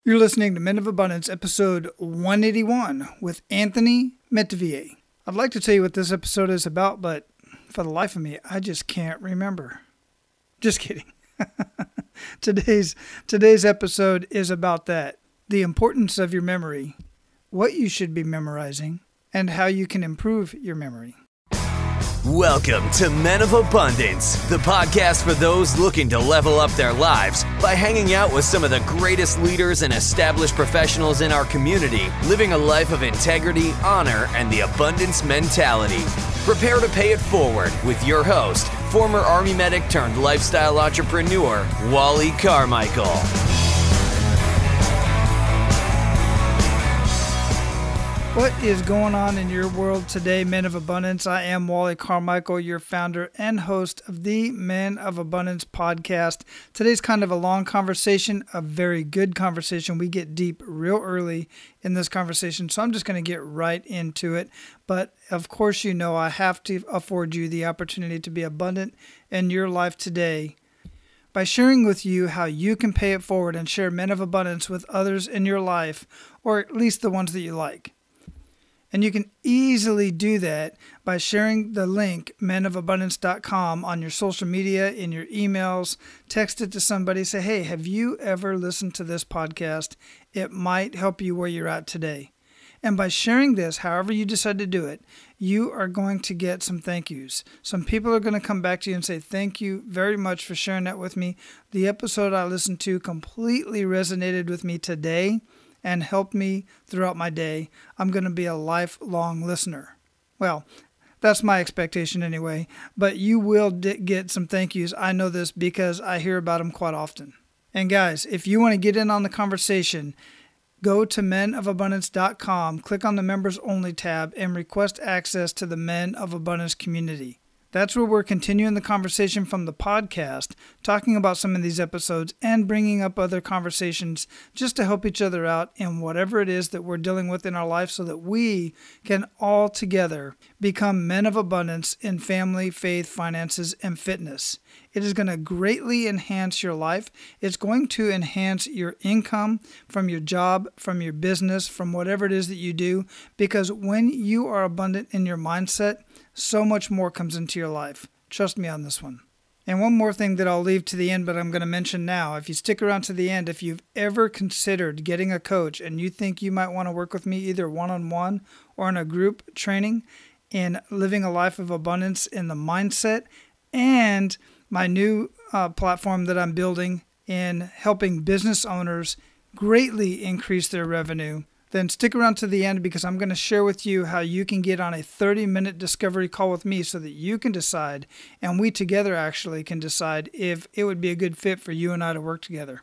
You're listening to Men of Abundance, episode 181 with Anthony Metivier. I'd like to tell you what this episode is about, but for the life of me, I just can't remember. Just kidding. Today's episode is about that. The importance of your memory, what you should be memorizing, and how you can improve your memory. Welcome to Men of Abundance, the podcast for those looking to level up their lives by hanging out with some of the greatest leaders and established professionals in our community, living a life of integrity, honor, and the abundance mentality. Prepare to pay it forward with your host, former Army medic turned lifestyle entrepreneur, Wally Carmichael. What is going on in your world today, Men of Abundance? I am Wally Carmichael, your founder and host of the Men of Abundance podcast. Today's kind of a long conversation, a very good conversation. We get deep real early in this conversation, so I'm just going to get right into it. But of course, you know I have to afford you the opportunity to be abundant in your life today by sharing with you how you can pay it forward and share Men of Abundance with others in your life, or at least the ones that you like. And you can easily do that by sharing the link, menofabundance.com, on your social media, in your emails. Text it to somebody. Say, hey, have you ever listened to this podcast? It might help you where you're at today. And by sharing this, however you decide to do it, you are going to get some thank yous. Some people are going to come back to you and say, thank you very much for sharing that with me. The episode I listened to completely resonated with me today and help me throughout my day. I'm going to be a lifelong listener. Well, that's my expectation anyway, but you will get some thank yous. I know this because I hear about them quite often. And guys, if you want to get in on the conversation, go to menofabundance.com, click on the Members Only tab, and request access to the Men of Abundance community. That's where we're continuing the conversation from the podcast, talking about some of these episodes and bringing up other conversations just to help each other out in whatever it is that we're dealing with in our life so that we can all together become men of abundance in family, faith, finances, and fitness. It is going to greatly enhance your life. It's going to enhance your income from your job, from your business, from whatever it is that you do, because when you are abundant in your mindset, so much more comes into your life. Trust me on this one. And one more thing that I'll leave to the end, but I'm going to mention now. If you stick around to the end, if you've ever considered getting a coach and you think you might want to work with me either one-on-one or in a group training in living a life of abundance in the mindset, and my new platform that I'm building in helping business owners greatly increase their revenue, then stick around to the end because I'm going to share with you how you can get on a 30-minute discovery call with me so that you can decide, and we together actually can decide if it would be a good fit for you and I to work together.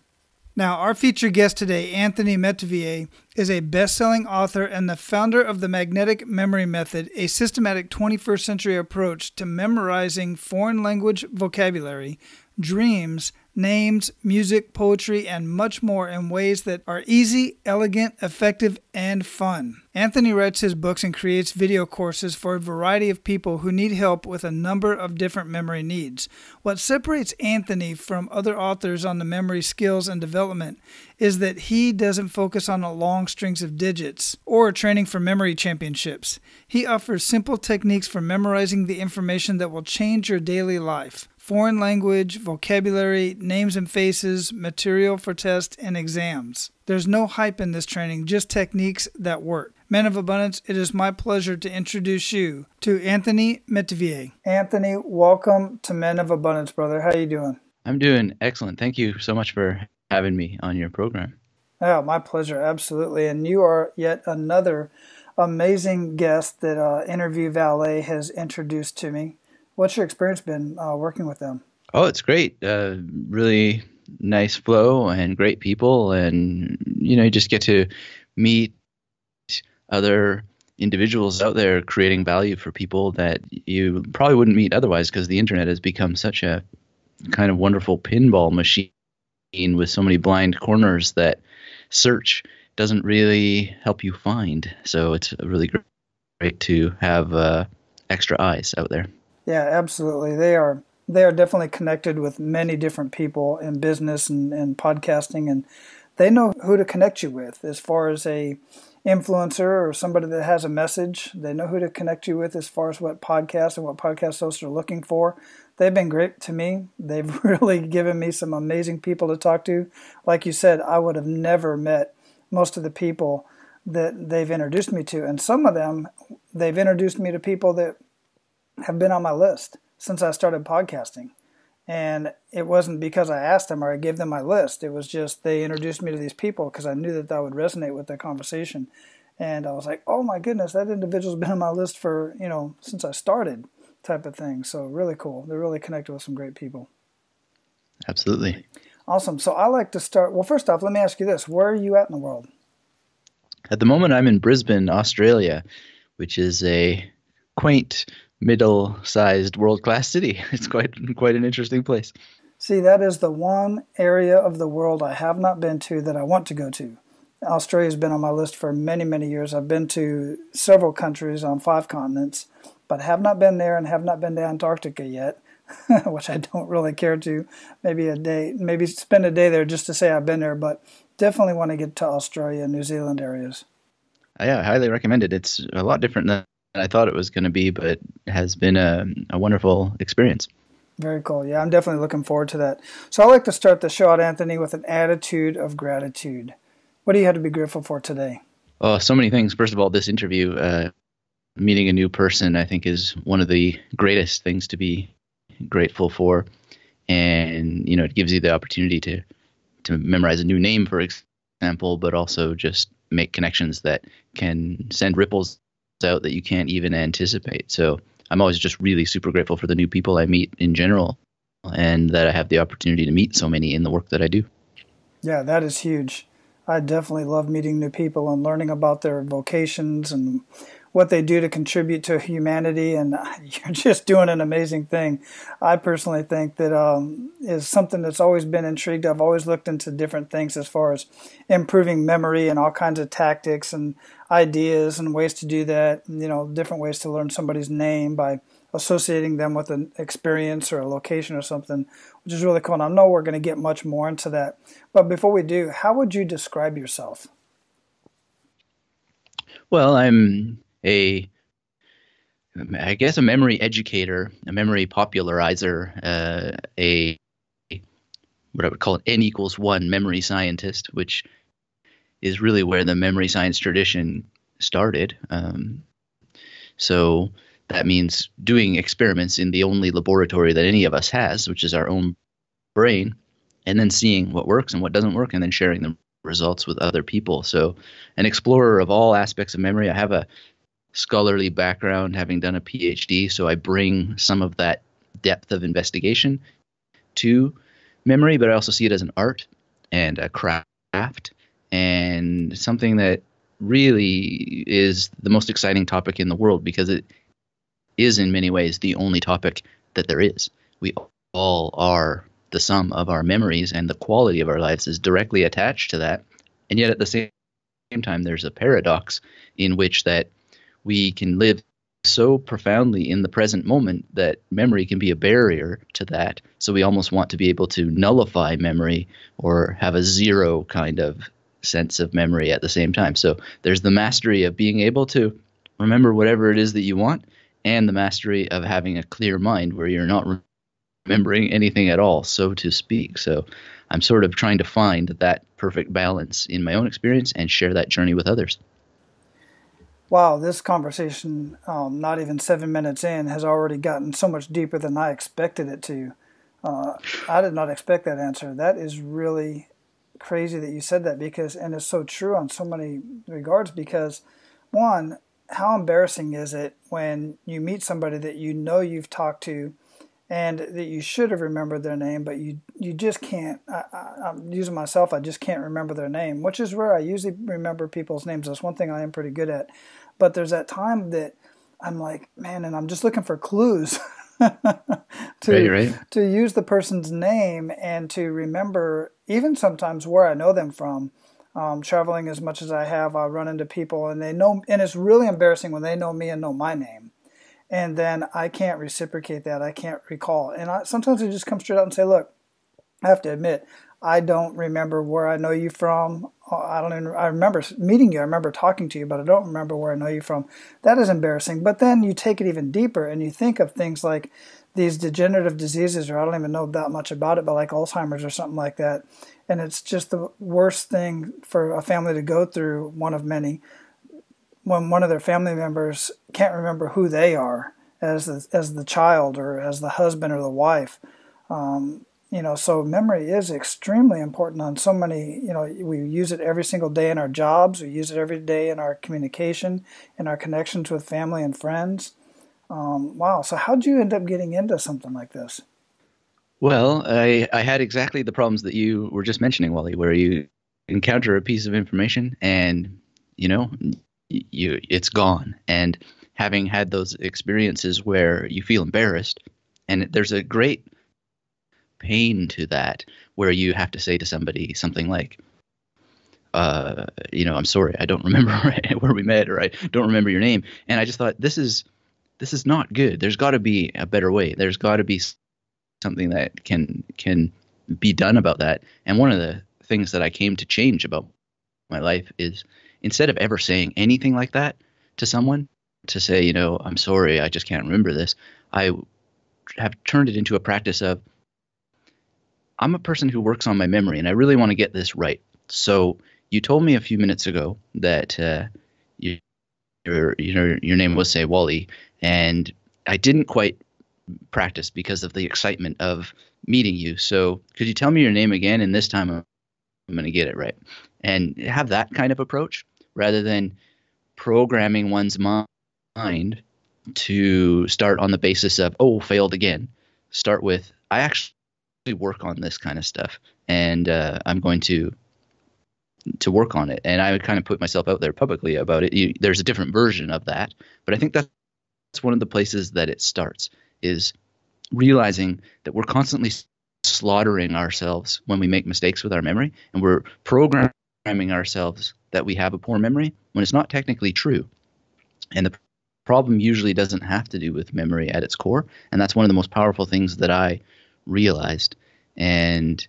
Now, our featured guest today, Anthony Metivier, is a best-selling author and the founder of the Magnetic Memory Method, a systematic 21st century approach to memorizing foreign language vocabulary, dreams, names, music, poetry, and much more in ways that are easy, elegant, effective, and fun. Anthony writes his books and creates video courses for a variety of people who need help with a number of different memory needs. What separates Anthony from other authors on the memory skills and development is that he doesn't focus on the long strings of digits or training for memory championships. He offers simple techniques for memorizing the information that will change your daily life. Foreign language, vocabulary, names and faces, material for tests and exams. There's no hype in this training, just techniques that work. Men of Abundance, it is my pleasure to introduce you to Anthony Metivier. Anthony, welcome to Men of Abundance, brother. How you doing? I'm doing excellent. Thank you so much for having me on your program. Oh, my pleasure, absolutely. And you are yet another amazing guest that Interview Valet has introduced to me. What's your experience been working with them? Oh, it's great. Really nice flow and great people. And, you just get to meet other individuals out there creating value for people that you probably wouldn't meet otherwise because the internet has become such a kind of wonderful pinball machine with so many blind corners that search doesn't really help you find. So it's really great to have extra eyes out there. Yeah, absolutely. They are definitely connected with many different people in business and podcasting, and they know who to connect you with as far as a influencer or somebody that has a message. They know who to connect you with as far as what podcasts and what podcast hosts are looking for. They've been great to me. They've really given me some amazing people to talk to. Like you said, I would have never met most of the people that they've introduced me to. And some of them, they've introduced me to people that have been on my list since I started podcasting. And it wasn't because I asked them or I gave them my list. It was just they introduced me to these people because I knew that that would resonate with the conversation. And I was like, oh my goodness, that individual's been on my list for, since I started, type of thing. So really cool. They're really connected with some great people. Absolutely. Awesome. So I like to start, well, first off, let me ask you this. Where are you at in the world? At the moment, I'm in Brisbane, Australia, which is a quaint, middle-sized, world-class city. It's quite an interesting place. See, that is the one area of the world I have not been to that I want to go to. Australia's been on my list for many, many years. I've been to several countries on 5 continents, but have not been there and have not been to Antarctica yet, which I don't really care to. Maybe spend a day there just to say I've been there, but definitely want to get to Australia and New Zealand areas. Yeah, I highly recommend it. It's a lot different than I thought it was going to be, but has been a wonderful experience. Very cool. Yeah, I'm definitely looking forward to that. So I like to start the show out, Anthony, with an attitude of gratitude. What do you have to be grateful for today? Oh, so many things. First of all, this interview, meeting a new person, I think is one of the greatest things to be grateful for. And, it gives you the opportunity to memorize a new name, for example, but also just make connections that can send ripples out that you can't even anticipate. So I'm always just really super grateful for the new people I meet in general, and that I have the opportunity to meet so many in the work that I do. Yeah, that is huge. I definitely love meeting new people and learning about their vocations and what they do to contribute to humanity, and you're just doing an amazing thing. I personally think that is something that's always been intrigued. I've always looked into different things as far as improving memory and all kinds of tactics and ideas and ways to do that, different ways to learn somebody's name by associating them with an experience or a location or something, which is really cool. And I know we're going to get much more into that. But before we do, how would you describe yourself? Well, I'm a memory educator, a memory popularizer, what I would call an N=1 memory scientist, which is really where the memory science tradition started. So that means doing experiments in the only laboratory that any of us has, which is our own brain, and then seeing what works and what doesn't work, and then sharing the results with other people. So an explorer of all aspects of memory. I have a scholarly background, having done a PhD, so I bring some of that depth of investigation to memory, but I also see it as an art and a craft and something that really is the most exciting topic in the world, because it is in many ways the only topic that there is. We all are the sum of our memories, and the quality of our lives is directly attached to that. And yet at the same time, there's a paradox in which that we can live so profoundly in the present moment that memory can be a barrier to that. So we almost want to be able to nullify memory or have a zero kind of sense of memory at the same time. So there's the mastery of being able to remember whatever it is that you want, and the mastery of having a clear mind where you're not remembering anything at all, so to speak. So I'm sort of trying to find that perfect balance in my own experience and share that journey with others. Wow, this conversation, not even 7 minutes in, has already gotten so much deeper than I expected it to. I did not expect that answer. That is really crazy that you said that, and it's so true on so many regards, because one, how embarrassing is it when you meet somebody that you've talked to and that you should have remembered their name, but you just can't. I'm using myself, I just can't remember their name, which is rare. I usually remember people's names. That's one thing I am pretty good at. But there's that time that I'm like, man, and I'm just looking for clues to use the person's name and to remember, even sometimes where I know them from. Traveling as much as I have, I run into people and they know, and it's really embarrassing when they know me and know my name. And then I can't reciprocate that. I can't recall. And sometimes I just come straight out and say, look, I have to admit, I don't remember where I know you from. I remember meeting you. I remember talking to you, but I don't remember where I know you from. That is embarrassing. But then you take it even deeper and you think of things like these degenerative diseases, or I don't even know that much about it, but like Alzheimer's or something like that. And it's just the worst thing for a family to go through, one of many, when one of their family members can't remember who they are as the child or as the husband or the wife. So memory is extremely important on so many, we use it every single day in our jobs. We use it every day in our communication, in our connections with family and friends. Wow. So how'd you end up getting into something like this? Well, I had exactly the problems that you were just mentioning, Wally, where you encounter a piece of information and, it's gone. And having had those experiences where you feel embarrassed, and there's a great pain to that, where you have to say to somebody something like, I'm sorry, I don't remember where we met, or I don't remember your name. And I just thought, this is not good. There's got to be a better way. There's got to be something that can be done about that. And one of the things that I came to change about my life is, instead of ever saying anything like that to someone, to say, I'm sorry, I just can't remember this, I have turned it into a practice of, I'm a person who works on my memory, and I really want to get this right. So you told me a few minutes ago that your name was, say, Wally, and I didn't quite practice because of the excitement of meeting you. So could you tell me your name again? And this time I'm going to get it right. And have that kind of approach rather than programming one's mind to start on the basis of, failed again. Start with, I actually work on this kind of stuff, and I'm going to work on it. And I would kind of put myself out there publicly about it. There's a different version of that, but I think that's one of the places that it starts, is realizing that we're constantly slaughtering ourselves when we make mistakes with our memory, and we're programming ourselves that we have a poor memory when it's not technically true. And the problem usually doesn't have to do with memory at its core, and that's one of the most powerful things that I realized. And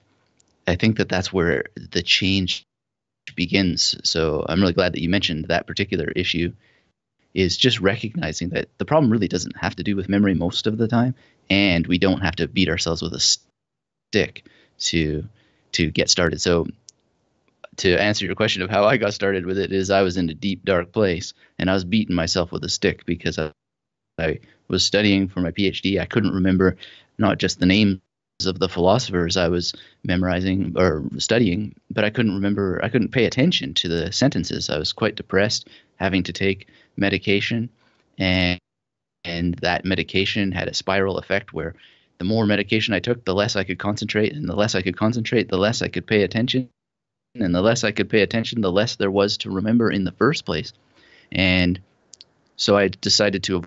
I think that that's where the change begins. So I'm really glad that you mentioned that particular issue, is just recognizing that the problem really doesn't have to do with memory most of the time, and we don't have to beat ourselves with a stick to get started. So to answer your question of how I got started with it, is I was in a deep, dark place, and I was beating myself with a stick because I was studying for my PhD. I couldn't remember not just the names of the philosophers I was memorizing or studying, but I couldn't pay attention to the sentences. I was quite depressed, having to take medication, and that medication had a spiral effect where the more medication I took, the less I could concentrate, and the less I could concentrate, the less I could pay attention, and the less I could pay attention, the less there was to remember in the first place. And so I decided to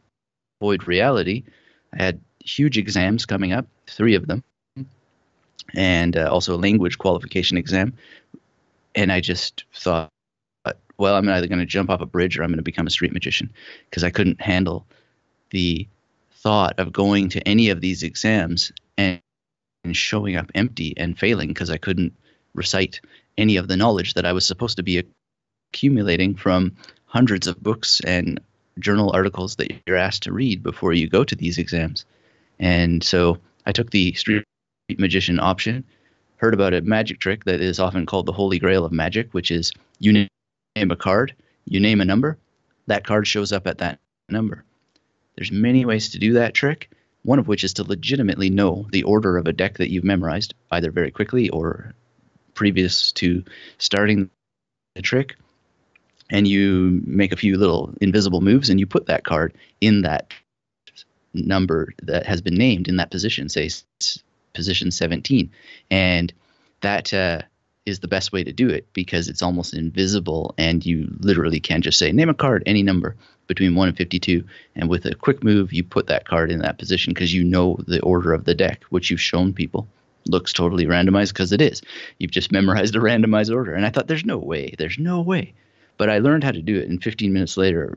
avoid reality. I had huge exams coming up, 3 of them, and also a language qualification exam. And I just thought, well, I'm either going to jump off a bridge or I'm going to become a street magician, because I couldn't handle the thought of going to any of these exams and showing up empty and failing because I couldn't recite any of the knowledge that I was supposed to be accumulating from hundreds of books and journal articles that you're asked to read before you go to these exams. And so I took the street magician option, heard about a magic trick that is often called the holy grail of magic, which is you name a card, you name a number, that card shows up at that number. There's many ways to do that trick, one of which is to legitimately know the order of a deck that you've memorized, either very quickly or previous to starting the trick. And you make a few little invisible moves, and you put that card in that number that has been named in that position, say position 17. And that is the best way to do it, because it's almost invisible, and you literally can just say, name a card, any number between 1 and 52. And with a quick move, you put that card in that position because you know the order of the deck, which you've shown people looks totally randomized, because it is. You've just memorized a randomized order. And I thought, there's no way. But I learned how to do it, and 15 minutes later,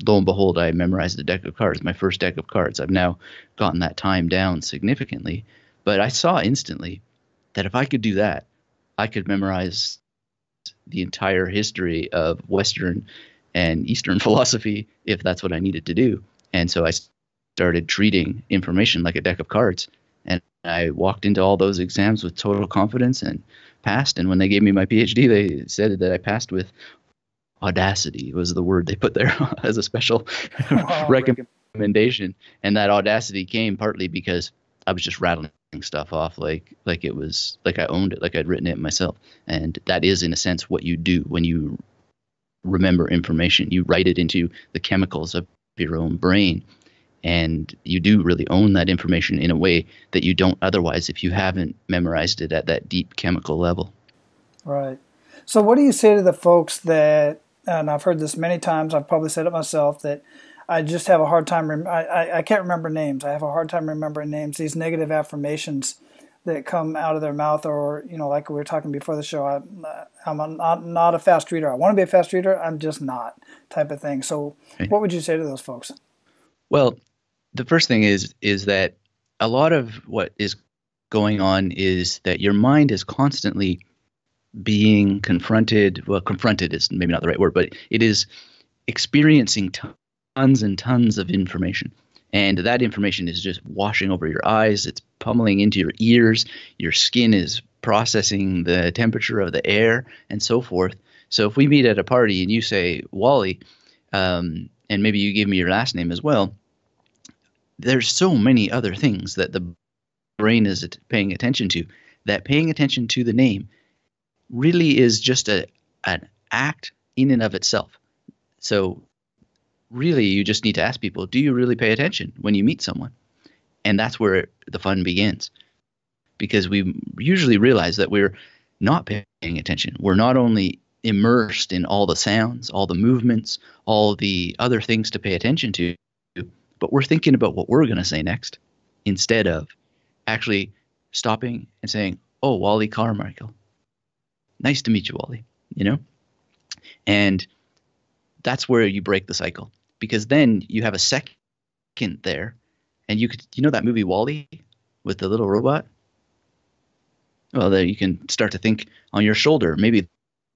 lo and behold, I memorized a deck of cards, my first deck of cards. I've now gotten that time down significantly. But I saw instantly that if I could do that, I could memorize the entire history of Western and Eastern philosophy if that's what I needed to do. And so I started treating information like a deck of cards. And I walked into all those exams with total confidence and passed. And when they gave me my PhD, they said that I passed with audacity was the word they put there as a special recommendation. And that audacity came partly because I was just rattling stuff off like it was like I owned it, like I'd written it myself. And that is, in a sense, what you do when you remember information. You write it into the chemicals of your own brain, and you do really own that information in a way that you don't otherwise if you haven't memorized it at that deep chemical level. Right. So what do you say to the folks that, and I've heard this many times, I've probably said it myself, that I just have a hard time, I can't remember names. I have a hard time remembering names, these negative affirmations that come out of their mouth, or, like we were talking before the show, I'm not a fast reader. I want to be a fast reader, I'm just not, type of thing. So what would you say to those folks? Well, the first thing is that a lot of what is going on is that your mind is constantly being confronted. Well, confronted is maybe not the right word, but it is experiencing tons and tons of information. And that information is just washing over your eyes. It's pummeling into your ears. Your skin is processing the temperature of the air and so forth. So if we meet at a party and you say, Wally, and maybe you give me your last name as well, there's so many other things that the brain is paying attention to, that paying attention to the name really is just an act in and of itself. So really, you just need to ask people, do you really pay attention when you meet someone? And that's where the fun begins, because we usually realize that we're not paying attention. We're not only immersed in all the sounds, all the movements, all the other things to pay attention to, but we're thinking about what we're going to say next instead of actually stopping and saying, oh, Wally Carmichael. Nice to meet you, Wally, And that's where you break the cycle, because then you have a second there, and you that movie WALL-E with the little robot? Well, there you can start to think on your shoulder. Maybe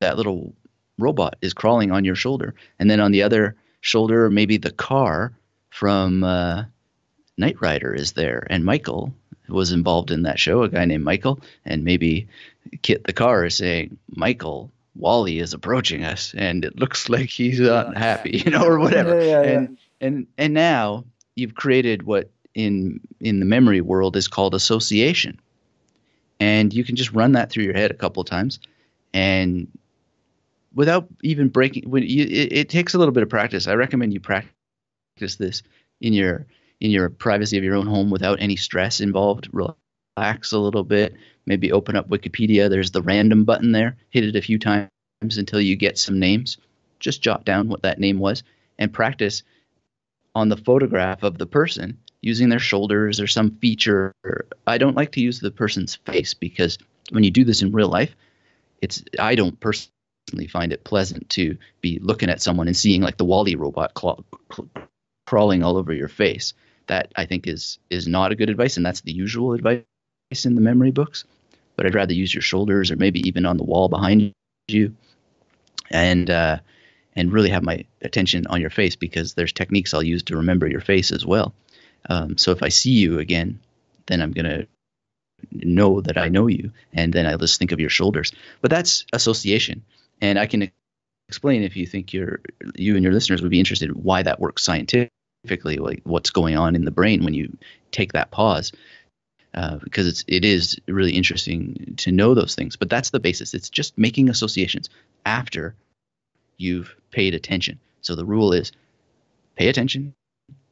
that little robot is crawling on your shoulder, and then on the other shoulder, maybe the car from Knight Rider is there, and Michael was involved in that show, a guy named Michael, and maybe Kit the car is saying, Michael, Wally is approaching us, and it looks like he's not happy, or whatever. Yeah. And now you've created what in the memory world is called association, and you can just run that through your head a couple of times, and without even breaking. It takes a little bit of practice. I recommend you practice this in your privacy of your own home without any stress involved. Relax a little bit. Maybe open up Wikipedia. There's the random button there. Hit it a few times until you get some names. Just jot down what that name was and practice on the photograph of the person using their shoulders or some feature. I don't like to use the person's face, because when you do this in real life, I don't personally find it pleasant to be looking at someone and seeing like the WALL-E robot crawling all over your face. That, I think, is not a good advice, and that's the usual advice in the memory books. But I'd rather use your shoulders, or maybe even on the wall behind you, and really have my attention on your face, because there's techniques I'll use to remember your face as well. So if I see you again, then I'm gonna know that I know you, and then I just think of your shoulders. But that's association, and I can explain, if you think you and your listeners would be interested, why that works scientifically, like what's going on in the brain when you take that pause, because it is really interesting to know those things. But that's the basis. It's just making associations after you've paid attention. So the rule is pay attention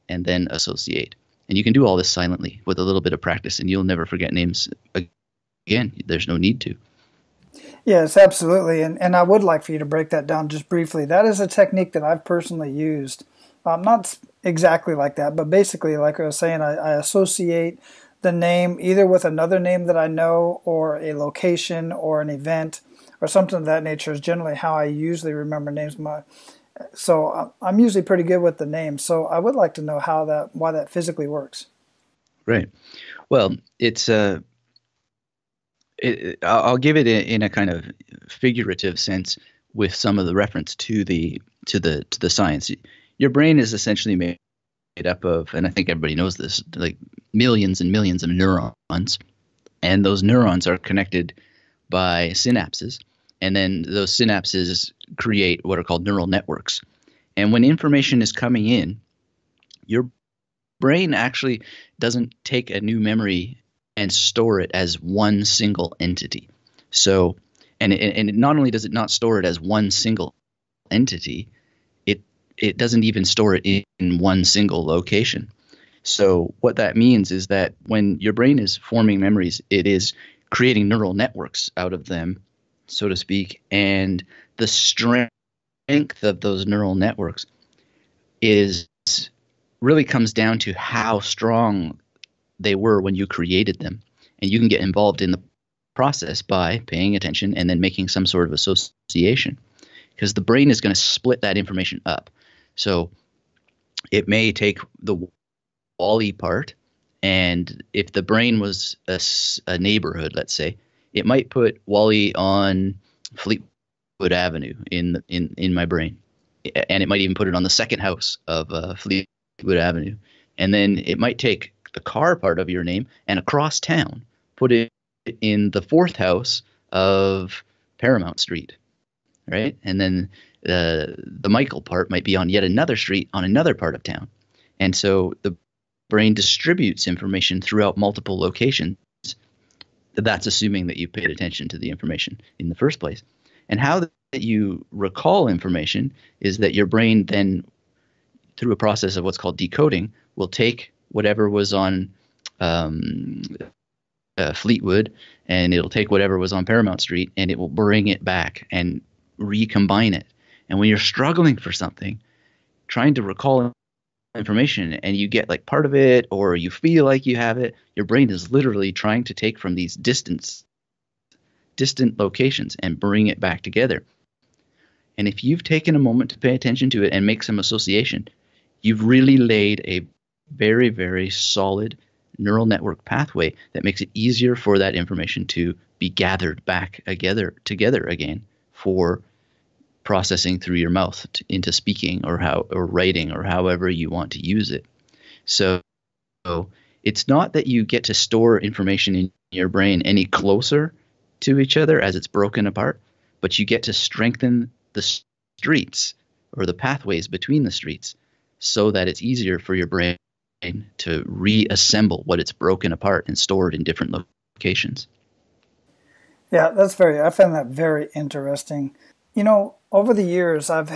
and then associate. And you can do all this silently with a little bit of practice, and you'll never forget names again. There's no need to. Yes, absolutely. And I would like for you to break that down just briefly. That is a technique that I've personally used. Not exactly like that, but basically, like I was saying, I associate the name either with another name that I know, or a location, or an event, or something of that nature is generally how I usually remember names. So I'm usually pretty good with the names. So I would like to know why that physically works. Right. Well, it's I'll give it in a kind of figurative sense with some of the reference to the science. Your brain is essentially made up of, and I think everybody knows this, like millions and millions of neurons, and those neurons are connected by synapses, and then those synapses create what are called neural networks. And when information is coming in, your brain actually doesn't take a new memory and store it as one single entity. So, and not only does it not store it as one single entity, it doesn't even store it in one single location. So what that means is that when your brain is forming memories, it is creating neural networks out of them, so to speak, and the strength of those neural networks really comes down to how strong they were when you created them. And you can get involved in the process by paying attention and then making some sort of association, because the brain is going to split that information up. So it may take the Wally part, and if the brain was a neighborhood, let's say, it might put Wally on Fleetwood Avenue in my brain, and it might even put it on the second house of Fleetwood Avenue, and then it might take the car part of your name and across town put it in the fourth house of Paramount Street, right? And then the Michael part might be on yet another street on another part of town. And so the brain distributes information throughout multiple locations. That's assuming that you paid attention to the information in the first place. And how that you recall information is that your brain then, through a process of what's called decoding, will take whatever was on Fleetwood, and it'll take whatever was on Paramount Street, and it will bring it back and recombine it. And when you're struggling for something, trying to recall information, and you get like part of it, or you feel like you have it, your brain is literally trying to take from these distant locations and bring it back together. And if you've taken a moment to pay attention to it and make some association, you've really laid a very, very solid neural network pathway that makes it easier for that information to be gathered back together again for processing through your mouth into speaking or writing or however you want to use it. So it's not that you get to store information in your brain any closer to each other as it's broken apart, but you get to strengthen the streets or the pathways between the streets so that it's easier for your brain to reassemble what it's broken apart and stored in different locations. Yeah, I find that very interesting. You know, over the years, I've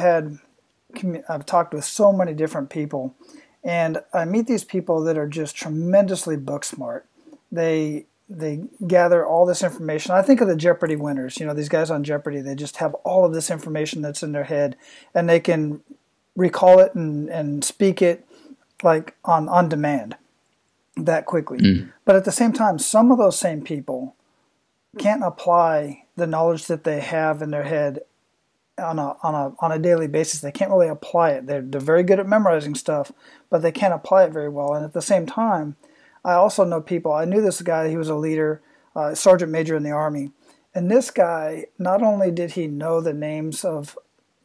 talked with so many different people, and I meet these people that are just tremendously book smart. They gather all this information. I think of the Jeopardy winners. You know, these guys on Jeopardy, they just have all of this information that's in their head, and they can recall it and speak it like on demand that quickly. But at the same time, some of those same people can't apply the knowledge that they have in their head on a daily basis. They can't really apply it. They're very good at memorizing stuff, but they can't apply it very well. And at the same time, I also know people. I knew this guy. He was a leader, sergeant major in the Army. And this guy, not only did he know the names of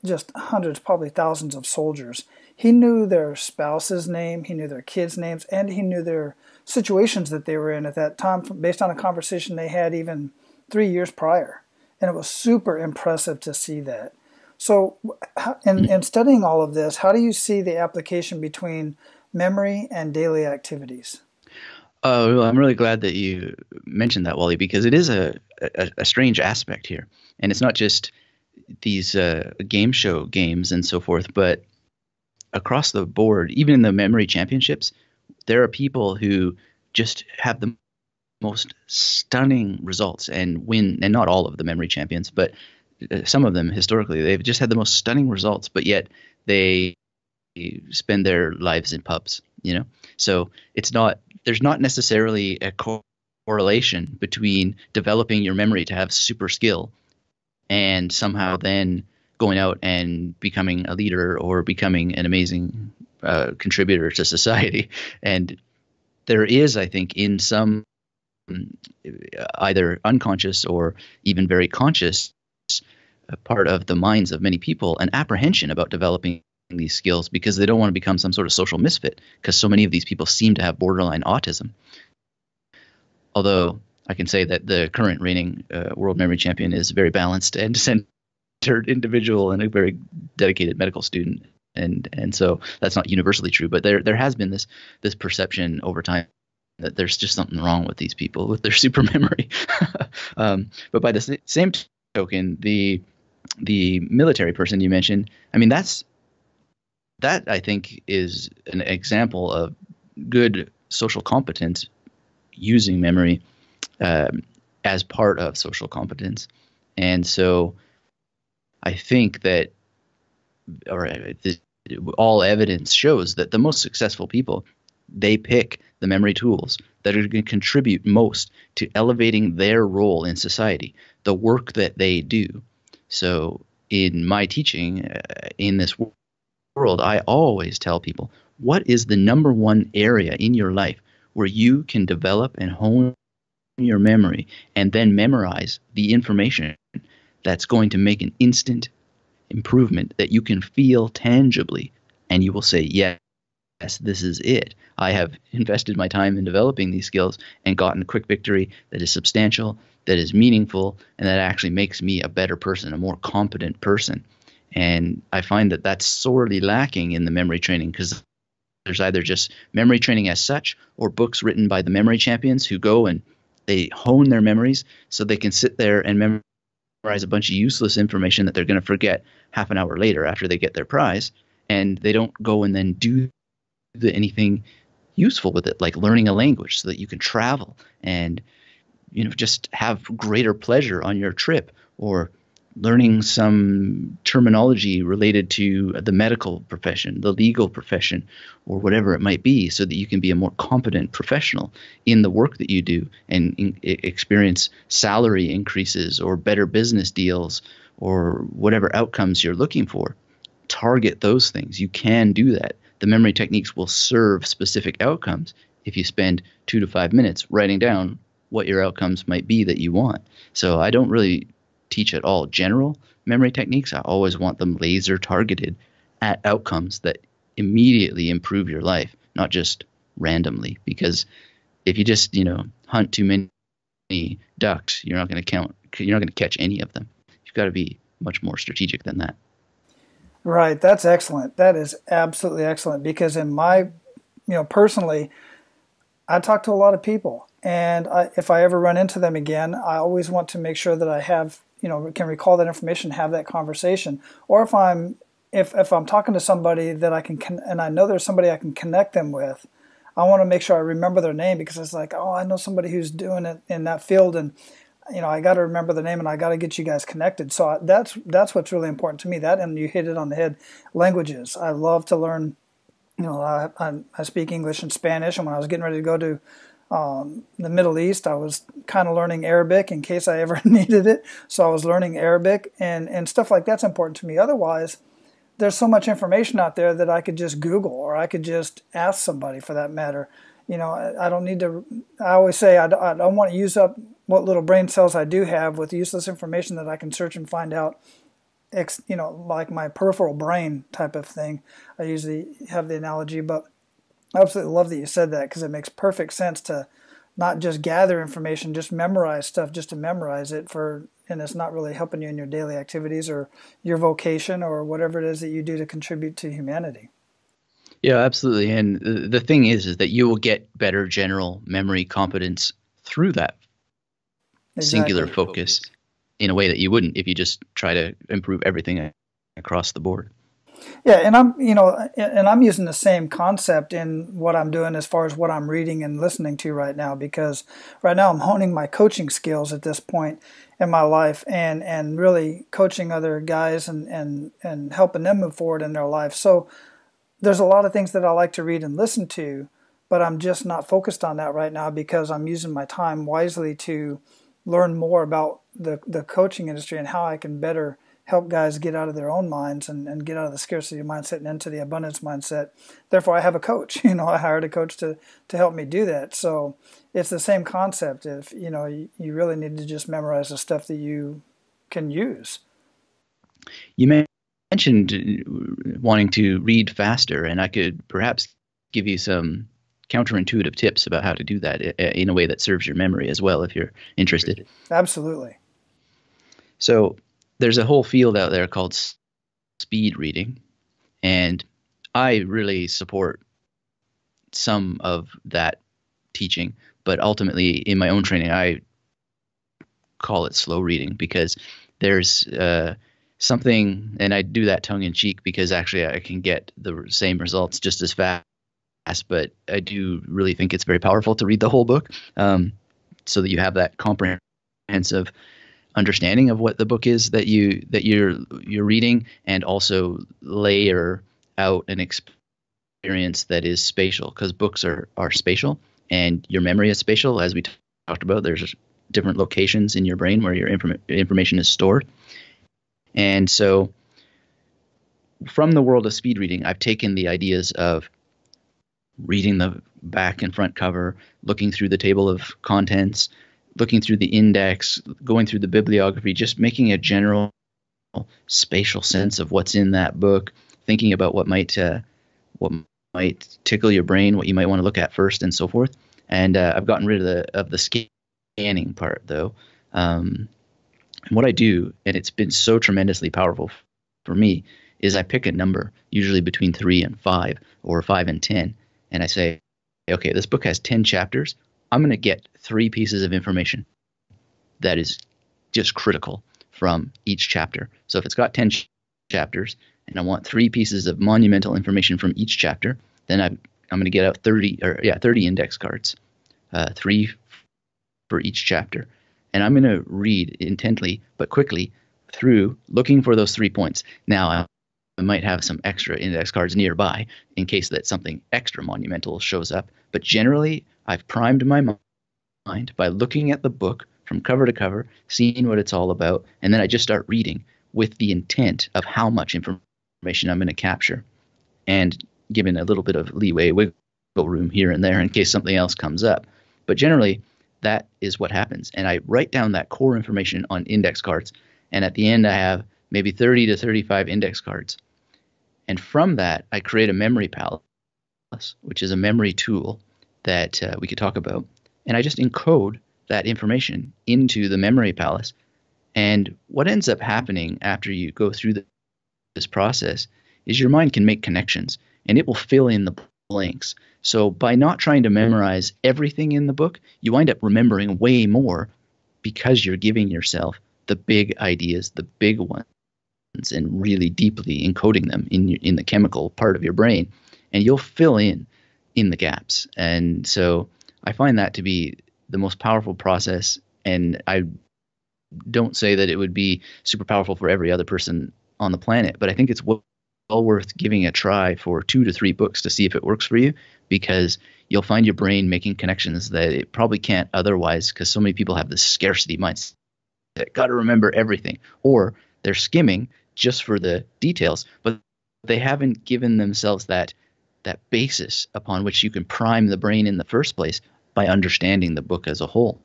just hundreds, probably thousands of soldiers, he knew their spouse's name, he knew their kids' names, and he knew their situations that they were in at that time based on a conversation they had even 3 years prior. And it was super impressive to see that. So in studying all of this, how do you see the application between memory and daily activities? Well, I'm really glad that you mentioned that, Wally, because it is a strange aspect here. And it's not just these game show games and so forth, but across the board, even in the memory championships, there are people who just have the most stunning results and win, and not all of the memory champions, but some of them historically, they've just had the most stunning results, but yet they spend their lives in pubs, you know? So there's not necessarily a correlation between developing your memory to have super skill and somehow then going out and becoming a leader or becoming an amazing contributor to society. And there is, I think, in some either unconscious or even very conscious part of the minds of many people, an apprehension about developing these skills because they don't want to become some sort of social misfit, because so many of these people seem to have borderline autism. Although I can say that the current reigning world memory champion is a very balanced and centered individual and a very dedicated medical student. And so that's not universally true, but there has been this perception over time that there's just something wrong with these people with their super memory. But by the same token, the military person you mentioned, I mean, that I think is an example of good social competence using memory as part of social competence. And so I think that all evidence shows that the most successful people, they pick the memory tools that are going to contribute most to elevating their role in society, the work that they do. So in my teaching in this world, I always tell people, what is the number one area in your life where you can develop and hone your memory and then memorize the information that's going to make an instant improvement that you can feel tangibly, and you will say, yes, this is it. I have invested my time in developing these skills and gotten a quick victory that is substantial, that is meaningful, and that actually makes me a better person, a more competent person. And I find that that's sorely lacking in the memory training, because there's either just memory training as such or books written by the memory champions who go and they hone their memories so they can sit there and memorize a bunch of useless information that they're going to forget half an hour later after they get their prize, and they don't go and then do anything useful with it, like learning a language so that you can travel and just have greater pleasure on your trip, or learning some terminology related to the medical profession, the legal profession, or whatever it might be, so that you can be a more competent professional in the work that you do and experience salary increases or better business deals or whatever outcomes you're looking for. Target those things. You can do that. The memory techniques will serve specific outcomes if you spend 2 to 5 minutes writing down what your outcomes might be that you want. So I don't really teach at all general memory techniques. I always want them laser targeted at outcomes that immediately improve your life, not just randomly. Because if you just, hunt too many ducks, you're not going to catch any of them. You've got to be much more strategic than that. Right. That's excellent. That is absolutely excellent, because in my, personally, I talk to a lot of people, and if I ever run into them again, I always want to make sure that I have, can recall that information, have that conversation. Or if I'm talking to somebody that I can, and I know there's somebody I can connect them with, I want to make sure I remember their name, because it's like, oh, I know somebody who's doing it in that field, and I got to remember the name, and I got to get you guys connected. So that's what's really important to me. That, and you hit it on the head. Languages. I love to learn. I speak English and Spanish, and when I was getting ready to go to the Middle East, I was kind of learning Arabic in case I ever needed it. So I was learning Arabic, and stuff like that's important to me. Otherwise, there's so much information out there that I could just Google, or I could just ask somebody for that matter. I don't need to. I always say I don't want to use up what little brain cells I do have with useless information that I can search and find out, like my peripheral brain type of thing. I usually have the analogy, but I absolutely love that you said that, because it makes perfect sense to not just gather information, just memorize stuff just to memorize it, and it's not really helping you in your daily activities or your vocation or whatever it is that you do to contribute to humanity. Yeah, absolutely. And the thing is that you will get better general memory competence through that singular focus in a way that you wouldn't if you just try to improve everything across the board. Yeah, and I'm using the same concept in what I'm doing as far as what I'm reading and listening to right now, because right now I'm honing my coaching skills at this point in my life, and really coaching other guys and helping them move forward in their life. So there's a lot of things that I like to read and listen to, but I'm just not focused on that right now, because I'm using my time wisely to learn more about the coaching industry and how I can better help guys get out of their own minds and get out of the scarcity mindset and into the abundance mindset. Therefore, I have a coach. I hired a coach to help me do that. So it's the same concept. If you really need to just memorize the stuff that you can use. You mentioned wanting to read faster, and I could perhaps give you some counterintuitive tips about how to do that in a way that serves your memory as well, if you're interested. Absolutely. So there's a whole field out there called speed reading, and I really support some of that teaching, but ultimately in my own training, I call it slow reading, because there's something, and I do that tongue in cheek because actually I can get the same results just as fast, but I do really think it's very powerful to read the whole book, so that you have that comprehensive understanding of what the book is that you're reading, and also layer out an experience that is spatial, because books are spatial and your memory is spatial. As we talked about, there's different locations in your brain where your information is stored. And so from the world of speed reading, I've taken the ideas of reading the back and front cover, looking through the table of contents, looking through the index, going through the bibliography, just making a general spatial sense of what's in that book, thinking about what might tickle your brain, what you might want to look at first, and so forth. And I've gotten rid of the scanning part, though. And what I do, and it's been so tremendously powerful for me, is I pick a number, usually between 3 and 5, or 5 and 10, and I say, okay, this book has 10 chapters. I'm going to get 3 pieces of information that is just critical from each chapter. So if it's got 10 chapters and I want 3 pieces of monumental information from each chapter, then I'm going to get out 30 index cards, 3 for each chapter. And I'm going to read intently but quickly through, looking for those 3 points. Now, I might have some extra index cards nearby in case that something extra monumental shows up. But generally, I've primed my mind by looking at the book from cover to cover, seeing what it's all about, and then I just start reading with the intent of how much information I'm going to capture, and giving a little bit of leeway, wiggle room here and there in case something else comes up. But generally, that is what happens. And I write down that core information on index cards, and at the end I have maybe 30 to 35 index cards. And from that, I create a memory palace, which is a memory tool that we could talk about. And I just encode that information into the memory palace. And what ends up happening after you go through this process is your mind can make connections, and it will fill in the blanks. So by not trying to memorize everything in the book, you wind up remembering way more, because you're giving yourself the big ideas, the big ones, and really deeply encoding them in the chemical part of your brain, and you'll fill in the gaps. And so I find that to be the most powerful process, and I don't say that it would be super powerful for every other person on the planet, but I think it's well worth giving a try for 2 to 3 books to see if it works for you, because you'll find your brain making connections that it probably can't otherwise, because so many people have this scarcity mindset. Got to remember everything, or they're skimming just for the details, but they haven't given themselves that basis upon which you can prime the brain in the first place by understanding the book as a whole.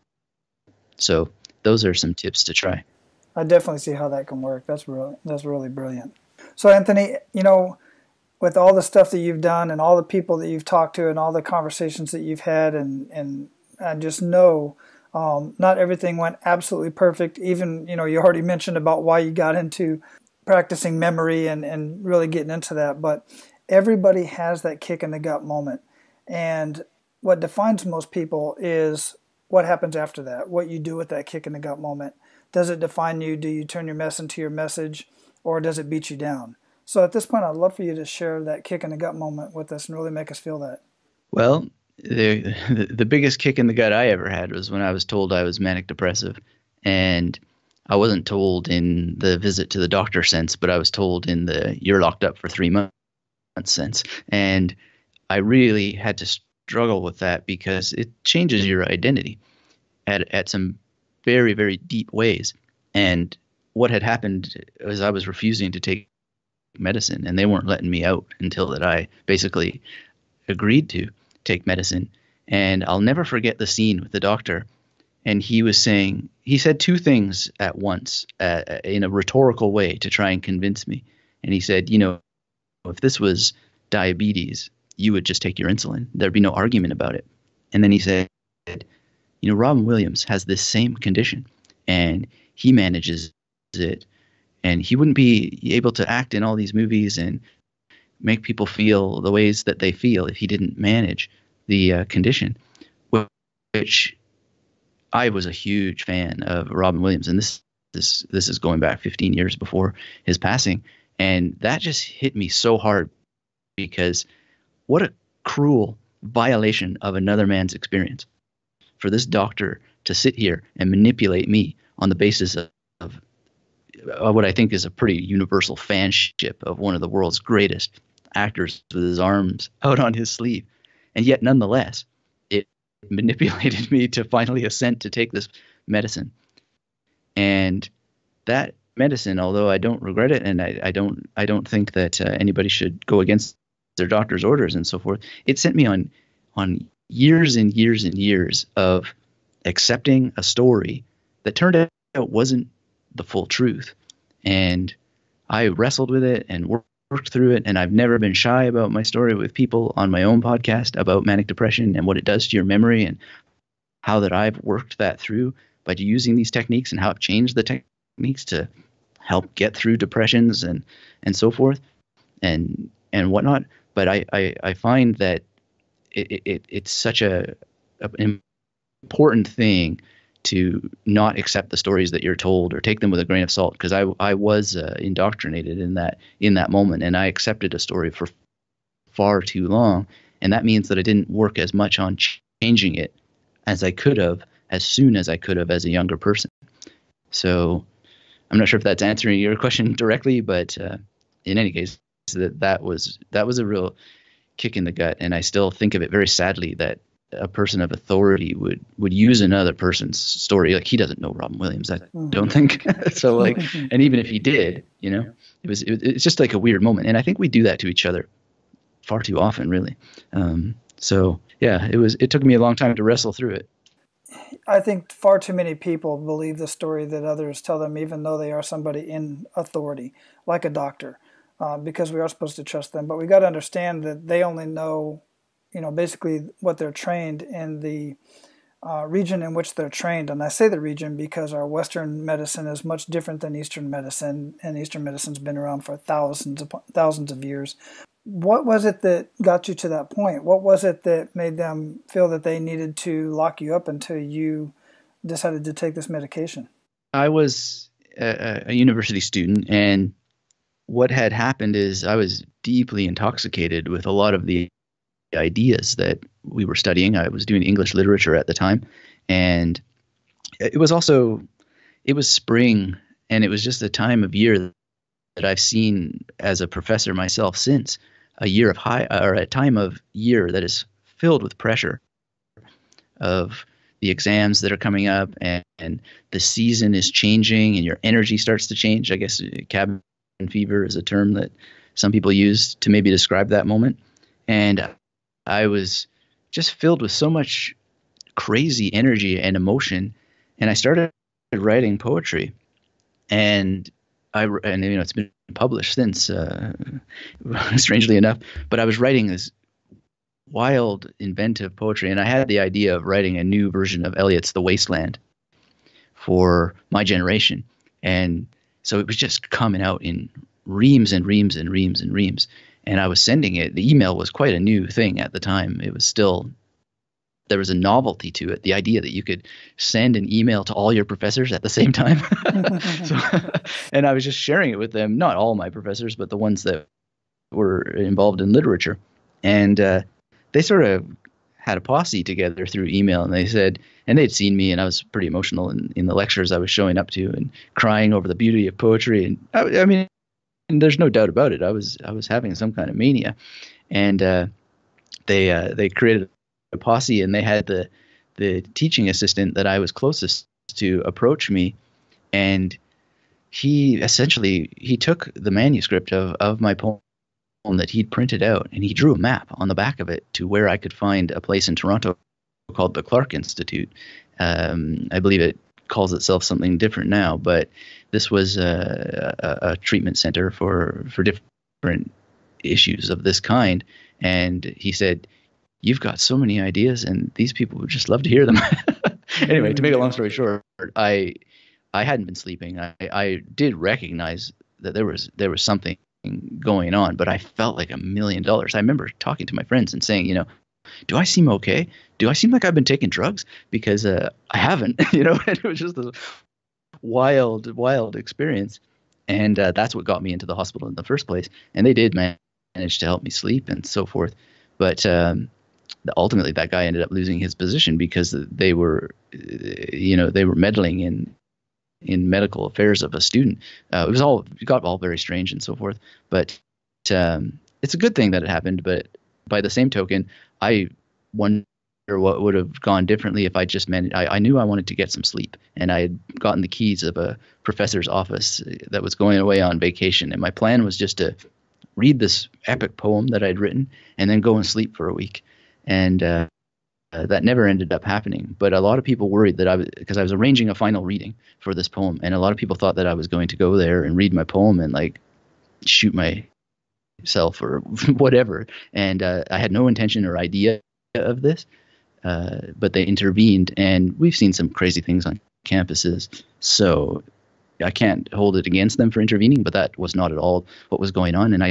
So those are some tips to try. I definitely see how that can work. That's really brilliant. So Anthony, with all the stuff that you've done and all the people that you've talked to and all the conversations that you've had, and I just know not everything went absolutely perfect. Even, you already mentioned about why you got into practicing memory and really getting into that. But everybody has that kick in the gut moment. And what defines most people is what happens after that, what you do with that kick in the gut moment. Does it define you? Do you turn your mess into your message, or does it beat you down? So at this point, I'd love for you to share that kick in the gut moment with us and really make us feel that. Well, the biggest kick in the gut I ever had was when I was told I was manic depressive. And I wasn't told in the visit to the doctor sense, but I was told in the you're locked up for 3 months sense. And I really had to struggle with that, because it changes your identity at some very, very deep ways. And what had happened was I was refusing to take medicine, and they weren't letting me out until that I basically agreed to take medicine. And I'll never forget the scene with the doctor. And he said two things at once in a rhetorical way to try and convince me. And he said, if this was diabetes, you would just take your insulin. There'd be no argument about it. And then he said, Robin Williams has this same condition and he manages it, and he wouldn't be able to act in all these movies and make people feel the ways that they feel if he didn't manage the condition, which I was a huge fan of Robin Williams, and this is going back 15 years before his passing, and that just hit me so hard, because what a cruel violation of another man's experience for this doctor to sit here and manipulate me on the basis of what I think is a pretty universal fanship of one of the world's greatest actors with his arms out on his sleeve. And yet, nonetheless, it manipulated me to finally assent to take this medicine. And that medicine, although I don't regret it, and I don't think that anybody should go against their doctor's orders and so forth, it sent me on years and years and years of accepting a story that turned out wasn't the full truth. And I wrestled with it and worked through it, and I've never been shy about my story with people on my own podcast about manic depression and what it does to your memory, and how that I've worked that through by using these techniques, and how I've changed the techniques to help get through depressions and so forth and whatnot. But I find that it's such an important thing to not accept the stories that you're told or take them with a grain of salt, because I was indoctrinated in that moment, and I accepted a story for far too long, and that means that I didn't work as much on changing it as I could have, as soon as I could have as a younger person. So I'm not sure if that's answering your question directly, but in any case, that was a real kick in the gut, and I still think of it very sadly that a person of authority would use another person's story. Like, he doesn't know Robin Williams, I don't think. So and even if he did, it's just like a weird moment. And I think we do that to each other far too often, really. So yeah, it took me a long time to wrestle through it. I think far too many people believe the story that others tell them, even though they are somebody in authority, like a doctor, because we are supposed to trust them. But we got to understand that they only know, basically what they're trained in the region in which they're trained. And I say the region because our Western medicine is much different than Eastern medicine, and Eastern medicine's been around for thousands of years. What was it that got you to that point? What was it that made them feel that they needed to lock you up until you decided to take this medication? I was a university student, and what had happened is I was deeply intoxicated with a lot of the ideas that we were studying. I was doing English literature at the time, and it was spring, and it was just a time of year that I've seen as a professor myself since, a time of year that is filled with pressure of the exams that are coming up, and the season is changing and your energy starts to change. I guess cabin fever is a term that some people use to maybe describe that moment. And I was just filled with so much crazy energy and emotion, and I started writing poetry. And it's been published since, strangely enough. But I was writing this wild, inventive poetry, and I had the idea of writing a new version of Eliot's The Wasteland for my generation. And so it was just coming out in reams and reams and reams and reams. And I was sending it. The email was quite a new thing at the time. It was still, there was a novelty to it. The idea that you could send an email to all your professors at the same time. And I was just sharing it with them, not all my professors, but the ones that were involved in literature. And they sort of had a posse together through email, and they said, and they'd seen me, and I was pretty emotional in the lectures I was showing up to and crying over the beauty of poetry. And I mean, and there's no doubt about it. I was having some kind of mania, and they created a posse, and they had the teaching assistant that I was closest to approach me, and he took the manuscript of my poem that he'd printed out, and he drew a map on the back of it to where I could find a place in Toronto called the Clark Institute. I believe it calls itself something different now, but this was a treatment center for different issues of this kind. And he said, "You've got so many ideas, and these people would just love to hear them." Anyway, to make a long story short, I hadn't been sleeping. I did recognize that there was something going on, but I felt like $1 million. I remember talking to my friends and saying, do I seem okay? Do I seem like I've been taking drugs? Because I haven't, and it was just a wild experience. And that's what got me into the hospital in the first place. And they did manage to help me sleep and so forth. But ultimately, that guy ended up losing his position because they were meddling in medical affairs of a student. It got all very strange and so forth. But it's a good thing that it happened. But by the same token, I wonder what would have gone differently if I just managed. I knew I wanted to get some sleep, and I had gotten the keys of a professor's office that was going away on vacation. And my plan was just to read this epic poem that I'd written and then go and sleep for a week. And that never ended up happening. But a lot of people worried that because I was arranging a final reading for this poem, and a lot of people thought that I was going to go there and read my poem and like shoot myself or whatever. And I had no intention or idea of this, but they intervened, and we've seen some crazy things on campuses. So I can't hold it against them for intervening, but that was not at all what was going on. And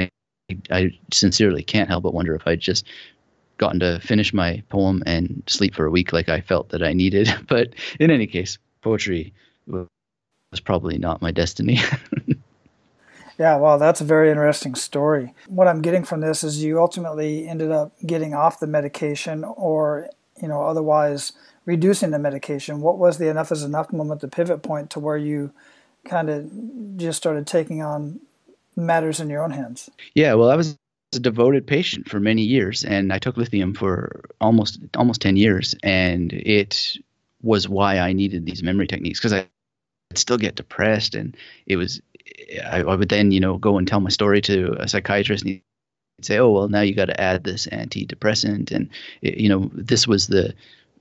I sincerely can't help but wonder if I'd just gotten to finish my poem and sleep for a week like I felt that I needed. But in any case, poetry was probably not my destiny. Yeah, well, that's a very interesting story. What I'm getting from this is you ultimately ended up getting off the medication or, otherwise reducing the medication. What was the enough is enough moment, the pivot point to where you kind of just started taking on matters in your own hands? Yeah, well, I was a devoted patient for many years, and I took lithium for almost 10 years, and it was why I needed these memory techniques, because I'd still get depressed, and I would then go and tell my story to a psychiatrist, and he'd say, "Oh, well, now you got to add this antidepressant," and this was the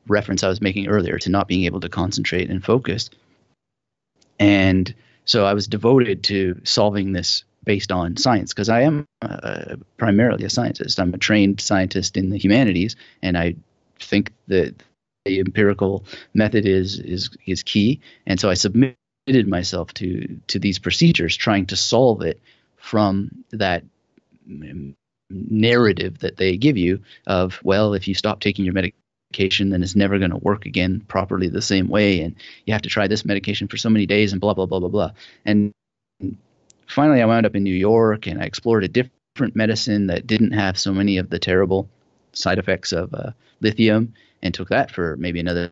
reference I was making earlier to not being able to concentrate and focus. And so I was devoted to solving this based on science, because I am primarily a scientist. I'm a trained scientist in the humanities, and I think that the empirical method is key. And so I submitted myself to these procedures, trying to solve it from that narrative that they give you of, well, if you stop taking your medication, then it's never going to work again properly the same way, and you have to try this medication for so many days, and blah blah blah blah blah. And finally, I wound up in New York, and I explored a different medicine that didn't have so many of the terrible side effects of lithium, and took that for maybe another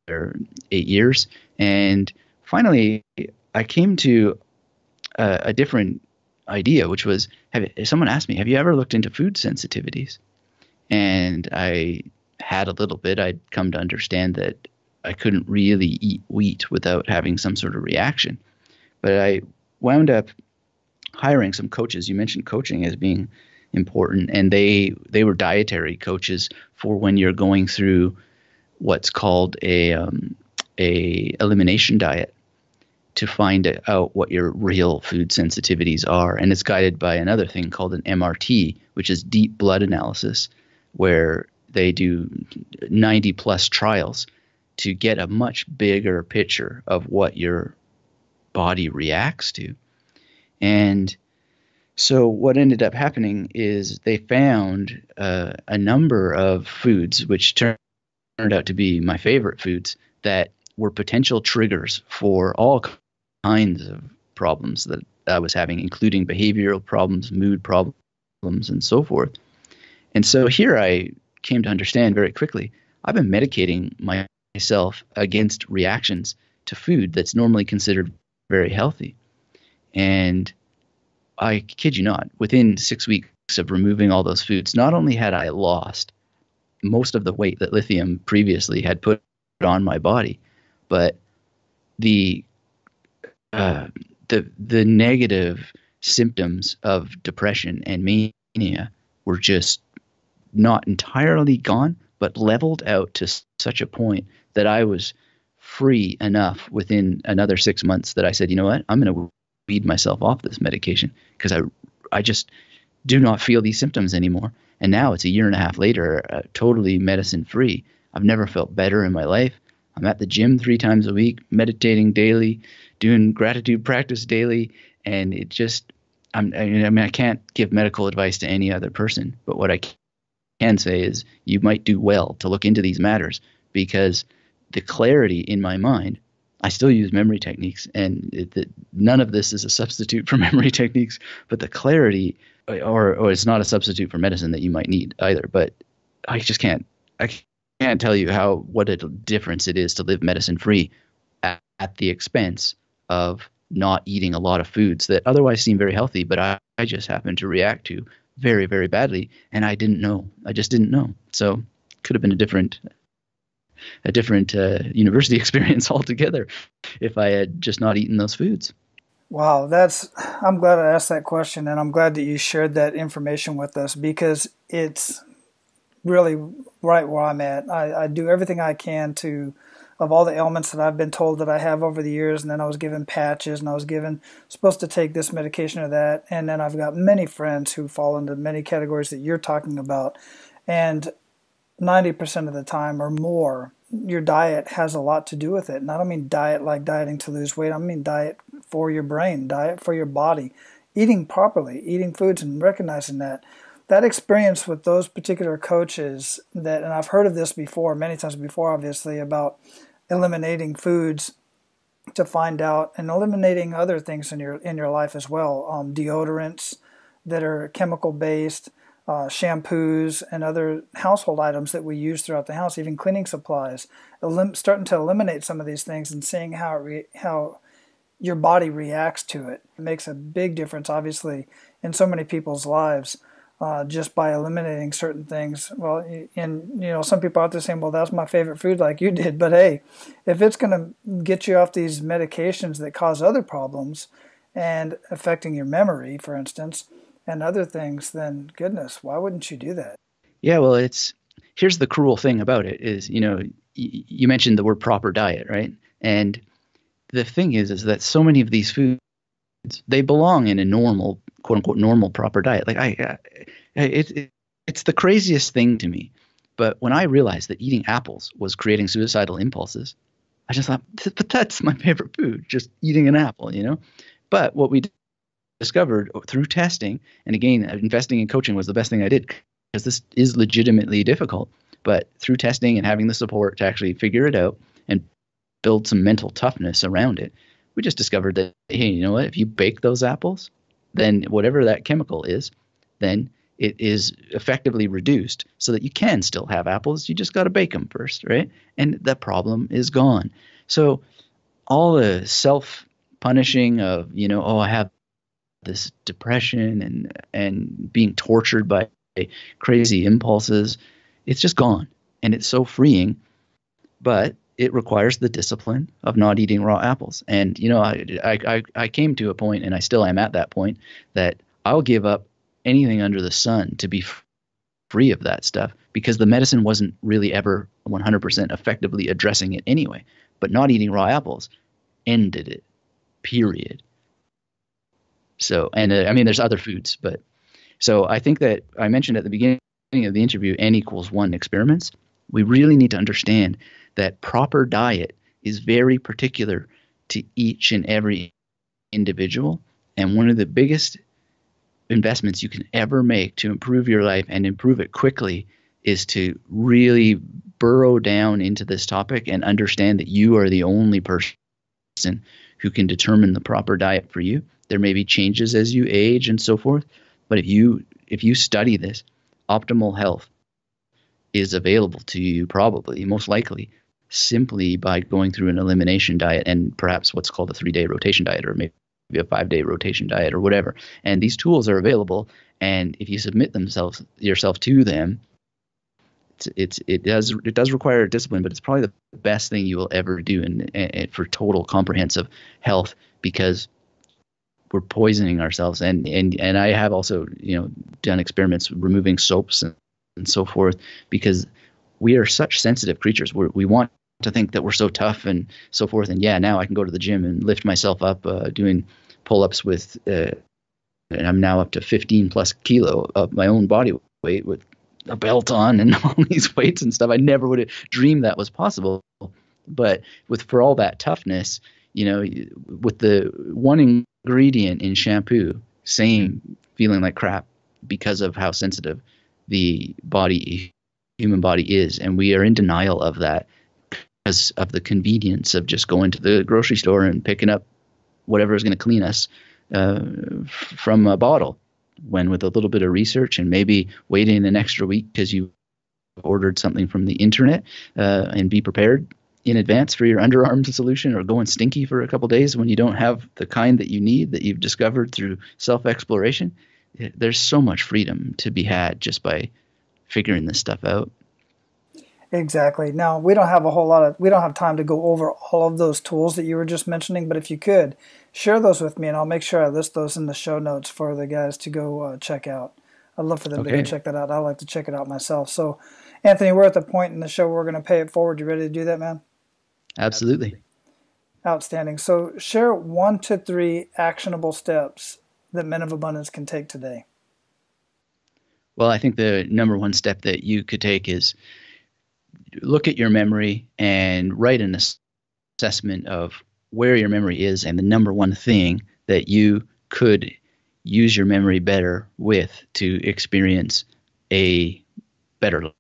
8 years. And finally, I came to a different idea, which was, someone asked me, "Have you ever looked into food sensitivities?" And I had a little bit. I'd come to understand that I couldn't really eat wheat without having some sort of reaction. But I wound up hiring some coaches. You mentioned coaching as being important, and they were dietary coaches for when you're going through what's called a elimination diet, to find out what your real food sensitivities are. And it's guided by another thing called an MRT, which is deep blood analysis, where they do 90 plus trials to get a much bigger picture of what your body reacts to. And so what ended up happening is they found a number of foods, which turned out to be my favorite foods, that were potential triggers for all kinds of problems that I was having, including behavioral problems, mood problems, and so forth. And so here I came to understand very quickly, I've been medicating myself against reactions to food that's normally considered very healthy. And I kid you not, within 6 weeks of removing all those foods, not only had I lost most of the weight that lithium previously had put on my body, but the the negative symptoms of depression and mania were just not entirely gone, but leveled out to such a point that I was free enough within another 6 months that I said, you know what, I'm going to weed myself off this medication because I just do not feel these symptoms anymore. And now it's a year and a half later, totally medicine free. I've never felt better in my life. I'm at the gym 3 times a week, meditating daily, doing gratitude practice daily. And it just, I can't give medical advice to any other person, but what I can say is you might do well to look into these matters, because the clarity in my mind, I still use memory techniques, and none of this is a substitute for memory techniques, but the clarity, or it's not a substitute for medicine that you might need either. But I just can't tell you what a difference it is to live medicine free at the expense of not eating a lot of foods that otherwise seem very healthy, but I just happen to react to very, very badly. And I didn't know. I just didn't know. So could have been a different university experience altogether if I had just not eaten those foods. Wow, I'm glad I asked that question, and I'm glad that you shared that information with us, because it's really right where I'm at. I do everything I can of all the ailments that I've been told that I have over the years, and then I was given patches, and I was supposed to take this medication or that, and then I've got many friends who fall into many categories that you're talking about, and 90% of the time or more, your diet has a lot to do with it. And I don't mean diet like dieting to lose weight. I mean diet for your brain, diet for your body, eating properly, eating foods and recognizing that. That experience with those particular coaches and I've heard of this before, many times before, obviously, about eliminating foods to find out, and eliminating other things in your life as well, deodorants that are chemical based, shampoos and other household items that we use throughout the house, even cleaning supplies, starting to eliminate some of these things and seeing how your body reacts to it. It makes a big difference, obviously, in so many people's lives, just by eliminating certain things. Well, and some people out there saying, well, that's my favorite food, like you did. But hey, if it's going to get you off these medications that cause other problems and affecting your memory, for instance, and other things, then goodness, why wouldn't you do that? Yeah, well, here's the cruel thing about it is, you mentioned the word proper diet, right? And the thing is that so many of these foods, they belong in a normal, quote unquote, normal proper diet. Like it's the craziest thing to me. But when I realized that eating apples was creating suicidal impulses, I just thought, but that's my favorite food, just eating an apple, But what we discovered through testing, and again, investing in coaching was the best thing I did, because this is legitimately difficult, but through testing and having the support to actually figure it out and build some mental toughness around it, we just discovered that, hey, you know what, if you bake those apples, then whatever that chemical is, then it is effectively reduced so that you can still have apples. You just got to bake them first, right? And the problem is gone. So all the self-punishing of, I have this depression and being tortured by crazy impulses, it's just gone. And it's so freeing, but it requires the discipline of not eating raw apples. And, I came to a point, and I still am at that point, that I'll give up anything under the sun to be free of that stuff, because the medicine wasn't really ever 100% effectively addressing it anyway. But not eating raw apples ended it, period. So, and there's other foods, but so I think that I mentioned at the beginning of the interview, N=1 experiments. We really need to understand that proper diet is very particular to each and every individual. And one of the biggest investments you can ever make to improve your life and improve it quickly is to really burrow down into this topic and understand that you are the only person who can determine the proper diet for you. There may be changes as you age and so forth, but if you study this, optimal health is available to you, probably, most likely, simply by going through an elimination diet and perhaps what's called a 3-day rotation diet, or maybe a 5-day rotation diet, or whatever. And these tools are available, and if you submit yourself to them, it does require discipline, but it's probably the best thing you will ever do for total comprehensive health, because we're poisoning ourselves. And I have also, done experiments removing soaps and so forth, because we are such sensitive creatures. We want to think that we're so tough and so forth. And now I can go to the gym and lift myself up doing pull-ups with, and I'm now up to 15 plus kilo of my own body weight with a belt on and all these weights and stuff. I never would have dreamed that was possible. But for all that toughness, with the one ingredient in shampoo, same feeling like crap because of how sensitive the human body is. And we are in denial of that because of the convenience of just going to the grocery store and picking up whatever is going to clean us from a bottle. When with a little bit of research and maybe waiting an extra week because you ordered something from the internet and be prepared in advance for your underarm solution, or going stinky for a couple days when you don't have the kind that you need that you've discovered through self-exploration. There's so much freedom to be had just by figuring this stuff out. Exactly. Now, we don't have time to go over all of those tools that you were just mentioning, but if you could, share those with me and I'll make sure I list those in the show notes for the guys to go check out. I'd love for them to go check that out. I'd like to check it out myself. So, Anthony, we're at the point in the show where we're going to pay it forward. You ready to do that, man? Absolutely. Outstanding. So share 1 to 3 actionable steps that Men of Abundance can take today. Well, I think the number one step that you could take is look at your memory and write an assessment of where your memory is and the number one thing that you could use your memory better with to experience a better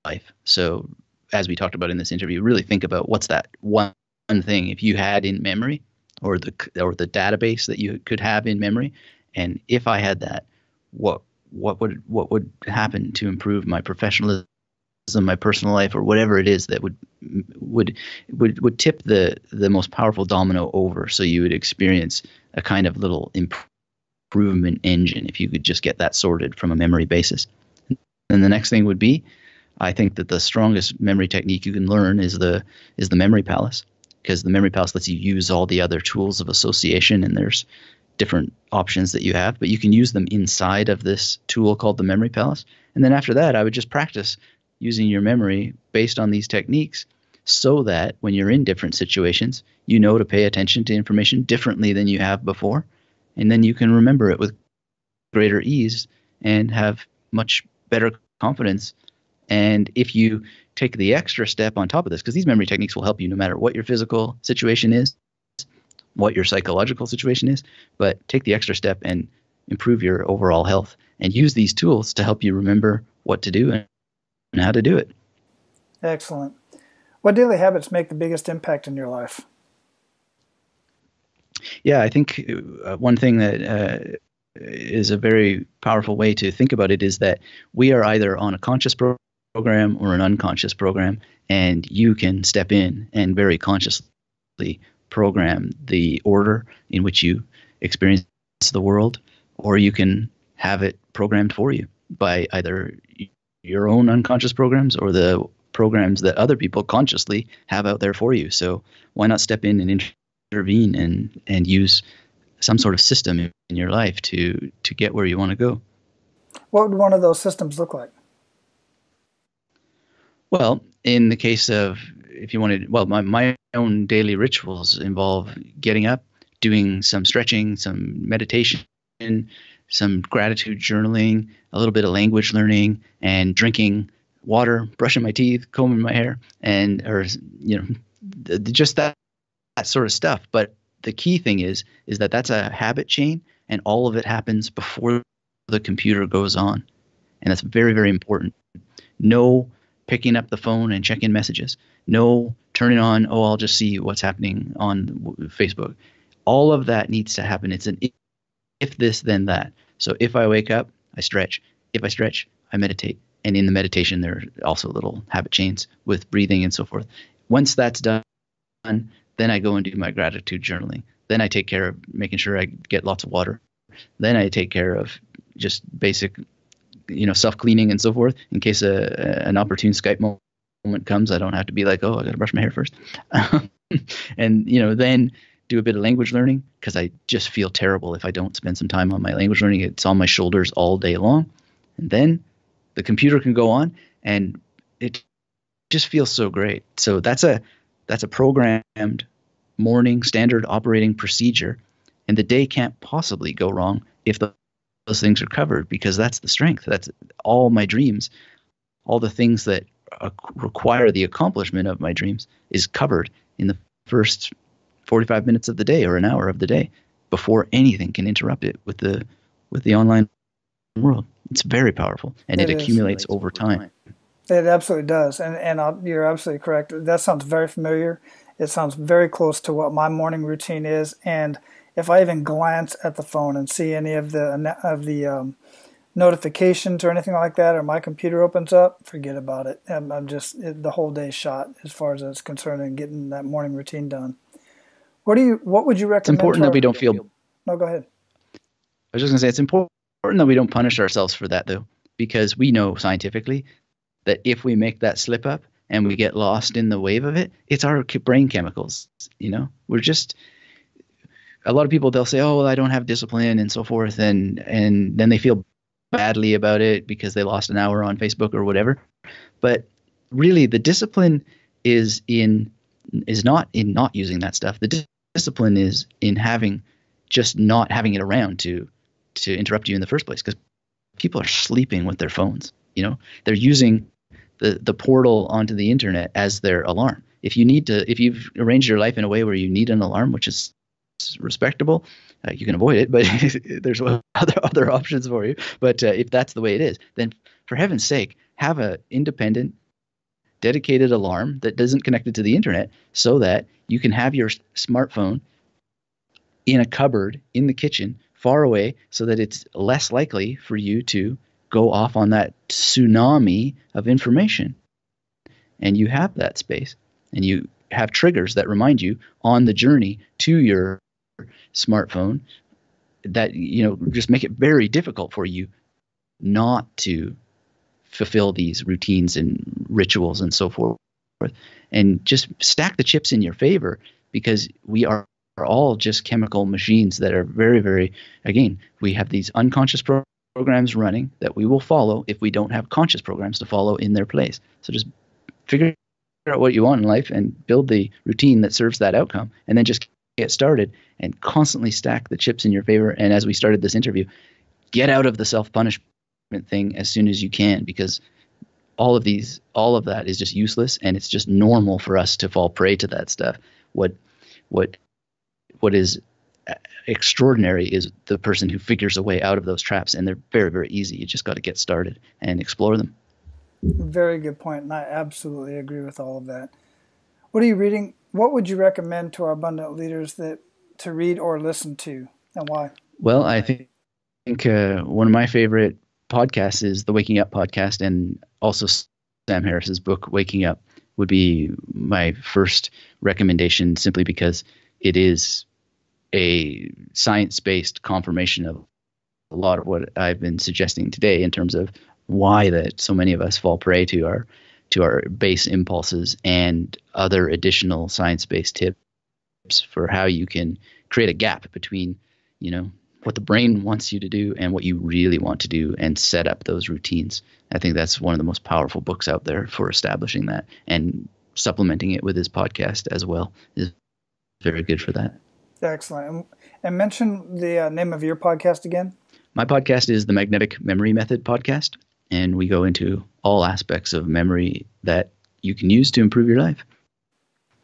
life. So as we talked about in this interview, really think about what's that one thing if you had in memory, or the database that you could have in memory. And if I had that, what would happen to improve my professionalism, my personal life, or whatever it is that would tip the most powerful domino over, so you would experience a kind of little improvement engine if you could just get that sorted from a memory basis. And the next thing would be, I think that the strongest memory technique you can learn is the memory palace, because the memory palace lets you use all the other tools of association, and there's different options that you have, but you can use them inside of this tool called the memory palace. And then after that, I would just practice using your memory based on these techniques, so that when you're in different situations, you know to pay attention to information differently than you have before, and then you can remember it with greater ease and have much better confidence. And if you take the extra step on top of this, because these memory techniques will help you no matter what your physical situation is, what your psychological situation is, but take the extra step and improve your overall health, and use these tools to help you remember what to do and how to do it. Excellent. What daily habits make the biggest impact in your life? Yeah, I think one thing that is a very powerful way to think about it is that we are either on a conscious program or an unconscious program, and you can step in and very consciously program the order in which you experience the world, or you can have it programmed for you by either your own unconscious programs or the programs that other people consciously have out there for you. So why not step in and intervene and use some sort of system in your life to get where you want to go? What would one of those systems look like? Well, in the case of, if you wanted, well, my own daily rituals involve getting up, doing some stretching, some meditation, some gratitude journaling, a little bit of language learning, and drinking water, brushing my teeth, combing my hair, just that sort of stuff. But the key thing is that that's a habit chain, and all of it happens before the computer goes on. And that's very, very important. No picking up the phone and checking messages. No turning on, I'll just see what's happening on Facebook. All of that needs to happen. It's an if this, then that. So if I wake up, I stretch. If I stretch, I meditate. And in the meditation, there are also little habit chains with breathing and so forth. Once that's done, then I go and do my gratitude journaling. Then I take care of making sure I get lots of water. Then I take care of just basic, self-cleaning and so forth. In case an opportune Skype moment comes, I don't have to be like, I got to brush my hair first. And, then do a bit of language learning because I just feel terrible if I don't spend some time on my language learning. It's on my shoulders all day long. And then the computer can go on and it just feels so great. So that's a programmed morning standard operating procedure. And the day can't possibly go wrong if those things are covered, because that's the strength. That's all my dreams, all the things that require the accomplishment of my dreams is covered in the first 45 minutes of the day or an hour of the day before anything can interrupt it with the online world. It's very powerful, and it accumulates over time. It absolutely does, and you're absolutely correct. That sounds very familiar. It sounds very close to what my morning routine is, and if I even glance at the phone and see any of the notifications or anything like that, or my computer opens up, forget about it. I'm just the whole day's shot as far as it's concerned in getting that morning routine done. What would you recommend? It's important that we don't feel. No, go ahead. I was just going to say it's important that we don't punish ourselves for that, though, because we know scientifically that if we make that slip up and we get lost in the wave of it, it's our brain chemicals. We're just. A lot of people, they'll say, "Oh, well, I don't have discipline," and so forth, and then they feel badly about it because they lost an hour on Facebook or whatever. But really, the discipline is not in not using that stuff. The discipline is in not having it around to interrupt you in the first place, because people are sleeping with their phones. They're using the portal onto the internet as their alarm. If you've arranged your life in a way where you need an alarm, which is respectable, you can avoid it, but there's other options for you. But if that's the way it is, then for heaven's sake, have an independent, dedicated alarm that isn't connected to the internet, so that you can have your smartphone in a cupboard in the kitchen, far away, so that it's less likely for you to go off on that tsunami of information. And you have that space, and you have triggers that remind you on the journey to your smartphone that just make it very difficult for you not to fulfill these routines and rituals and so forth, and just stack the chips in your favor, because we are all just chemical machines that are very, very, again, we have these unconscious programs running that we will follow if we don't have conscious programs to follow in their place. So just figure out what you want in life and build the routine that serves that outcome, and then just get started and constantly stack the chips in your favor. And as we started this interview, get out of the self-punishment thing as soon as you can, because all of that is just useless, and it's just normal for us to fall prey to that stuff. What is extraordinary is the person who figures a way out of those traps, and they're very, very easy. You just got to get started and explore them. Very good point, and I absolutely agree with all of that. What are you reading? What would you recommend to our abundant leaders to read or listen to, and why? Well, I think one of my favorite podcasts is the Waking Up podcast, and also Sam Harris's book, Waking Up, would be my first recommendation, simply because it is a science-based confirmation of a lot of what I've been suggesting today in terms of why that so many of us fall prey to our base impulses, and other additional science-based tips for how you can create a gap between, what the brain wants you to do and what you really want to do, and set up those routines. I think that's one of the most powerful books out there for establishing that, and supplementing it with his podcast as well is very good for that. Excellent. And mention the name of your podcast again. My podcast is the Magnetic Memory Method podcast, and we go into all aspects of memory that you can use to improve your life.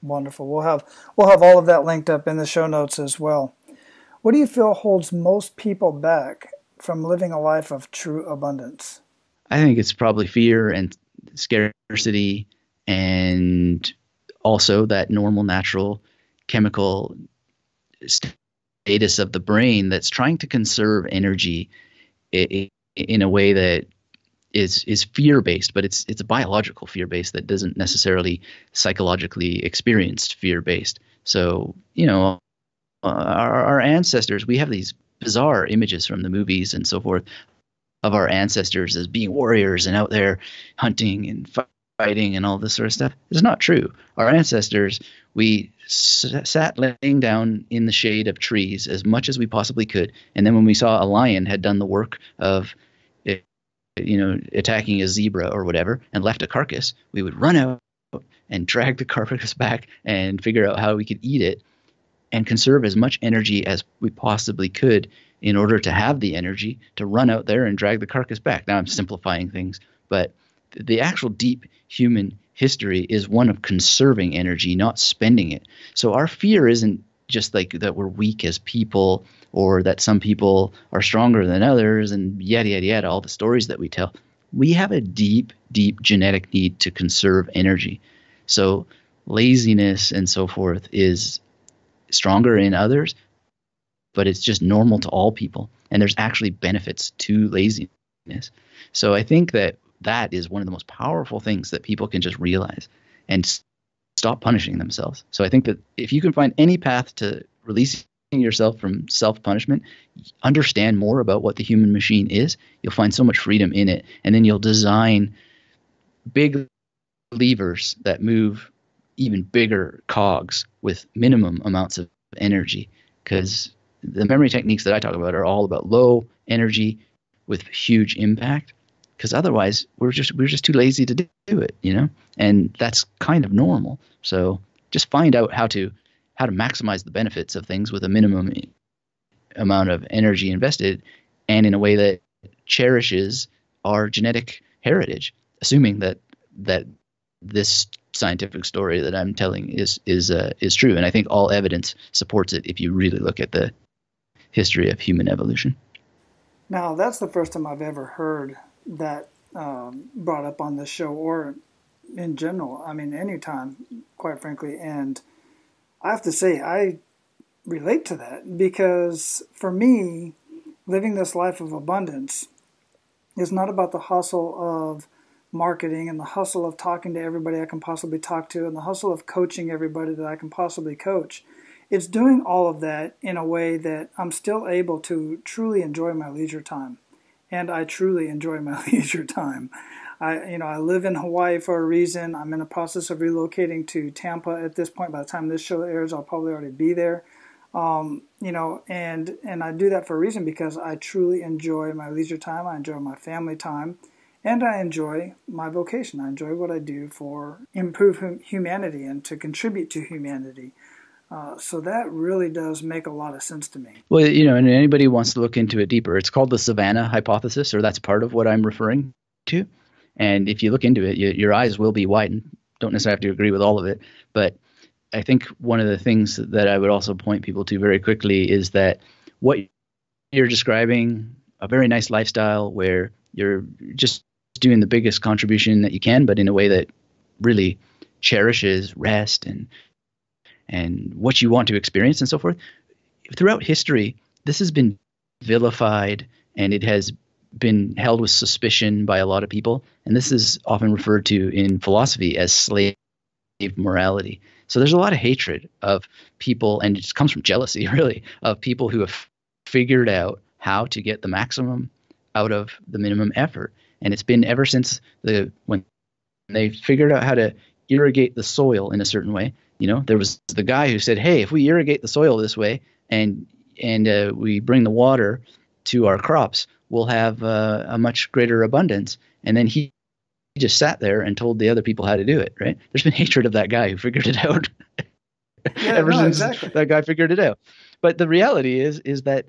Wonderful. We'll have all of that linked up in the show notes as well. What do you feel holds most people back from living a life of true abundance? I think it's probably fear and scarcity, and also that normal, natural chemical status of the brain that's trying to conserve energy in a way that is fear-based, but it's a biological fear-based that doesn't necessarily psychologically experienced fear-based. So, our ancestors, we have these bizarre images from the movies and so forth of our ancestors as being warriors and out there hunting and fighting and all this sort of stuff. It's not true. Our ancestors, we sat laying down in the shade of trees as much as we possibly could. And then when we saw a lion had done the work of, attacking a zebra or whatever and left a carcass, we would run out and drag the carcass back and figure out how we could eat it and conserve as much energy as we possibly could in order to have the energy to run out there and drag the carcass back. Now I'm simplifying things, but the actual deep human history is one of conserving energy, not spending it. So our fear isn't just like that we're weak as people or that some people are stronger than others and yada, yada, yada, all the stories that we tell. We have a deep, deep genetic need to conserve energy. So laziness and so forth is stronger in others, but it's just normal to all people. And there's actually benefits to laziness. So I think that is one of the most powerful things that people can just realize and stop punishing themselves. So I think that if you can find any path to releasing yourself from self-punishment, understand more about what the human machine is, you'll find so much freedom in it. And then you'll design big levers that move even bigger cogs with minimum amounts of energy, because the memory techniques that I talk about are all about low energy with huge impact, because otherwise we're just too lazy to do it, and that's kind of normal. So just find out how to maximize the benefits of things with a minimum amount of energy invested and in a way that cherishes our genetic heritage, assuming that this scientific story that I'm telling is true. And I think all evidence supports it if you really look at the history of human evolution. Now, that's the first time I've ever heard that brought up on this show or in general. I mean, anytime, quite frankly. And I have to say, I relate to that because for me, living this life of abundance is not about the hustle of marketing and the hustle of talking to everybody I can possibly talk to and the hustle of coaching everybody that I can possibly coach. It's doing all of that in a way that I'm still able to truly enjoy my leisure time. And I truly enjoy my leisure time. I live in Hawaii for a reason. I'm in the process of relocating to Tampa at this point. By the time this show airs, I'll probably already be there. And I do that for a reason because I truly enjoy my leisure time. I enjoy my family time. And I enjoy my vocation. I enjoy what I do for improve humanity and to contribute to humanity. So that really does make a lot of sense to me. Well, and anybody who wants to look into it deeper, it's called the Savannah hypothesis, or that's part of what I'm referring to. And if you look into it, your eyes will be widened. Don't necessarily have to agree with all of it. But I think one of the things that I would also point people to very quickly is that what you're describing, a very nice lifestyle where you're just doing the biggest contribution that you can, but in a way that really cherishes rest and what you want to experience and so forth. Throughout history, this has been vilified and it has been held with suspicion by a lot of people. And this is often referred to in philosophy as slave morality. So there's a lot of hatred of people, and it just comes from jealousy, really, of people who have figured out how to get the maximum out of the minimum effort. And it's been ever since when they figured out how to irrigate the soil in a certain way. There was the guy who said, hey, if we irrigate the soil this way and we bring the water to our crops, we'll have a much greater abundance. And then he just sat there and told the other people how to do it, right? There's been hatred of that guy who figured it out since that guy figured it out. But the reality is that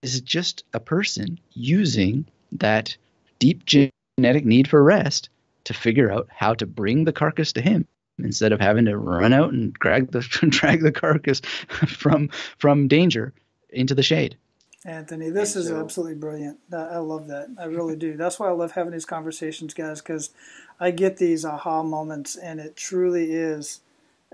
is just a person using that deep genetic need for rest to figure out how to bring the carcass to him instead of having to run out and drag the carcass from danger into the shade. Anthony, this is absolutely brilliant. I love that. I really do. That's why I love having these conversations, guys, because I get these aha moments, and it truly is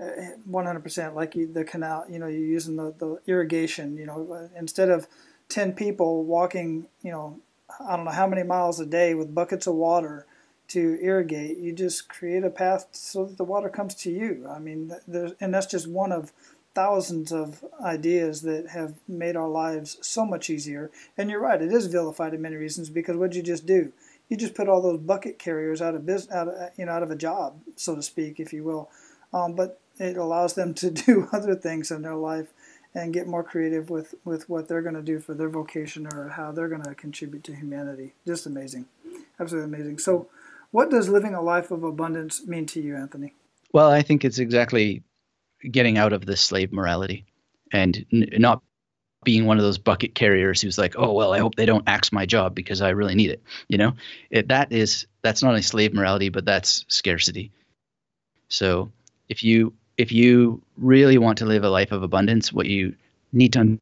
100% like the canal. You're using the irrigation. Instead of 10 people walking, I don't know how many miles a day with buckets of water to irrigate, you just create a path so that the water comes to you. I mean, and that's just one of thousands of ideas that have made our lives so much easier. And you're right, it is vilified in many reasons because what did you just do? you just put all those bucket carriers out of business, out of a job, so to speak, if you will. But it allows them to do other things in their life and get more creative with what they're going to do for their vocation or how they're going to contribute to humanity. Just amazing. Absolutely amazing. So what does living a life of abundance mean to you, Anthony? Well, I think it's exactly getting out of this slave morality and not being one of those bucket carriers who's like, oh, well, I hope they don't axe my job because I really need it. You know, that's not only slave morality, but that's scarcity. So if you really want to live a life of abundance, what you need to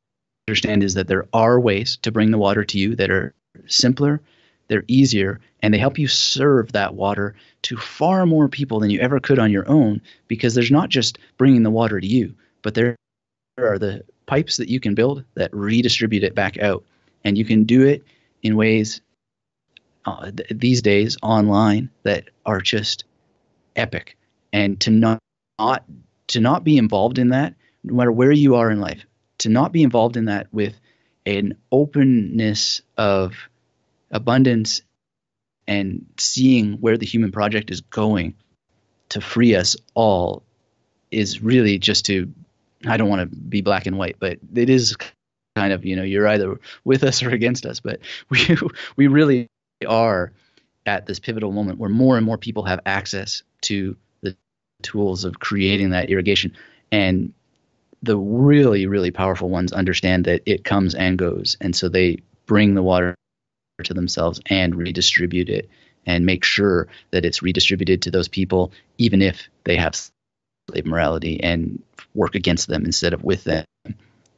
understand is that there are ways to bring the water to you that are simpler, they're easier, and they help you serve that water to far more people than you ever could on your own, because there's not just bringing the water to you, but there are the pipes that you can build that redistribute it back out. And you can do it in ways these days online that are just epic. And to not be involved in that, no matter where you are in life, to not be involved in that with an openness of abundance and seeing where the human project is going to free us all is really just to, I don't want to be black and white, but it is kind of, you're either with us or against us, but we really are at this pivotal moment where more and more people have access to the tools of creating that irrigation. And the really, really powerful ones understand that it comes and goes. And so they bring the water to themselves and redistribute it and make sure that it's redistributed to those people, even if they have slave morality, and work against them instead of with them.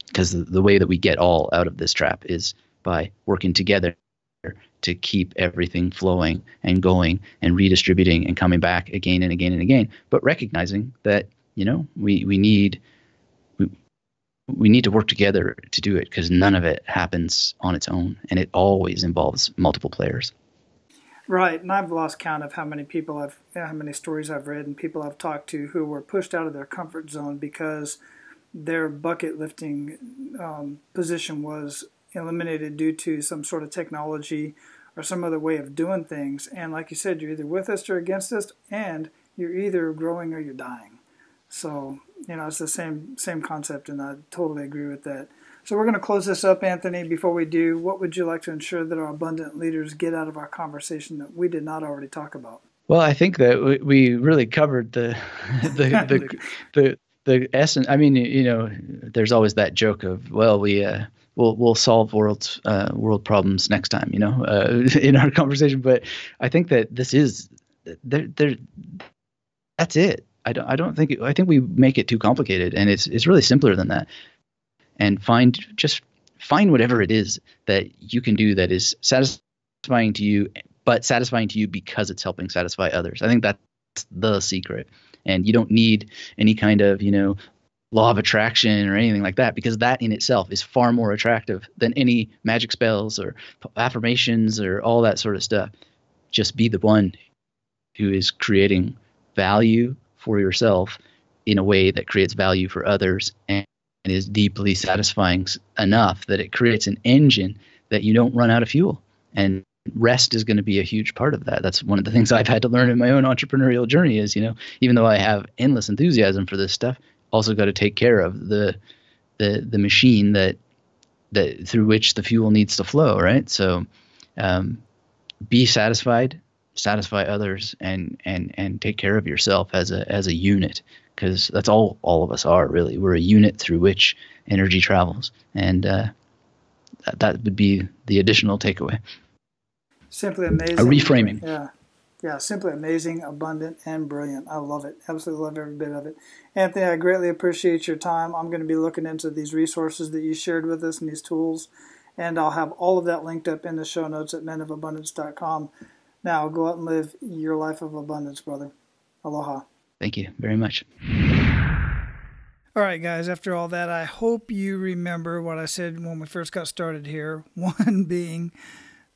Because the way that we get all out of this trap is by working together to keep everything flowing and going and redistributing and coming back again and again and again, but recognizing that, we need to work together to do it, because none of it happens on its own, and it always involves multiple players. Right, and I've lost count of how many stories I've read and people I've talked to who were pushed out of their comfort zone because their bucket lifting position was eliminated due to some sort of technology or some other way of doing things. And like you said, you're either with us or against us, and you're either growing or you're dying. So, it's the same concept, and I totally agree with that. So we're going to close this up, Anthony. Before we do, what would you like to ensure that our abundant leaders get out of our conversation that we did not already talk about? Well, I think that we really covered the essence. I mean, there's always that joke of, well, we'll solve world problems next time, in our conversation. But I think that this is that's it. I think we make it too complicated, and it's really simpler than that. And find whatever it is that you can do that is satisfying to you, but satisfying to you because it's helping satisfy others. I think that's the secret. And you don't need any kind of, law of attraction or anything like that, because that in itself is far more attractive than any magic spells or affirmations or all that sort of stuff. Just be the one who is creating value for yourself in a way that creates value for others and is deeply satisfying enough that it creates an engine that you don't run out of fuel. And rest is going to be a huge part of that. That's one of the things I've had to learn in my own entrepreneurial journey is, even though I have endless enthusiasm for this stuff, also got to take care of the machine that through which the fuel needs to flow, right? So be satisfied, satisfy others, and take care of yourself as a unit, because that's all of us are, really. We're a unit through which energy travels, and that would be the additional takeaway. Simply amazing. A reframing. Yeah, simply amazing, abundant, and brilliant. I love it. Absolutely love every bit of it. Anthony, I greatly appreciate your time. I'm going to be looking into these resources that you shared with us and these tools, and I'll have all of that linked up in the show notes at menofabundance.com. Now, go out and live your life of abundance, brother. Aloha. Thank you very much. All right, guys, after all that, I hope you remember what I said when we first got started here. One being,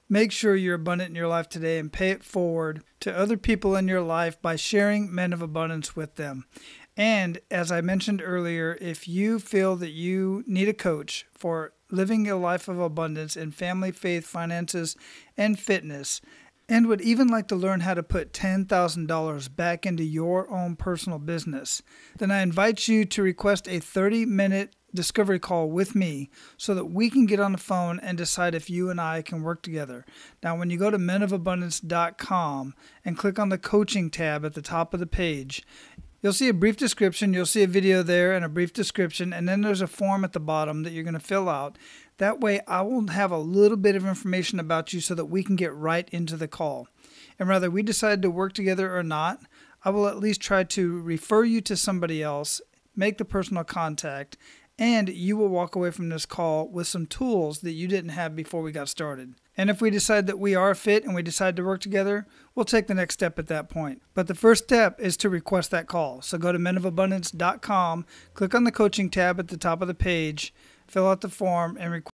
make sure you're abundant in your life today and pay it forward to other people in your life by sharing Men of Abundance with them. And as I mentioned earlier, if you feel that you need a coach for living a life of abundance in family, faith, finances, and fitness, and would even like to learn how to put $10,000 back into your own personal business, then I invite you to request a 30-minute discovery call with me so that we can get on the phone and decide if you and I can work together. Now, when you go to menofabundance.com and click on the coaching tab at the top of the page, you'll see a brief description. You'll see a video there and a brief description, and then there's a form at the bottom that you're going to fill out. That way, I will have a little bit of information about you so that we can get right into the call. And whether we decide to work together or not, I will at least try to refer you to somebody else, make the personal contact, and you will walk away from this call with some tools that you didn't have before we got started. And if we decide that we are a fit and we decide to work together, we'll take the next step at that point. But the first step is to request that call. So go to menofabundance.com, click on the coaching tab at the top of the page, fill out the form, and request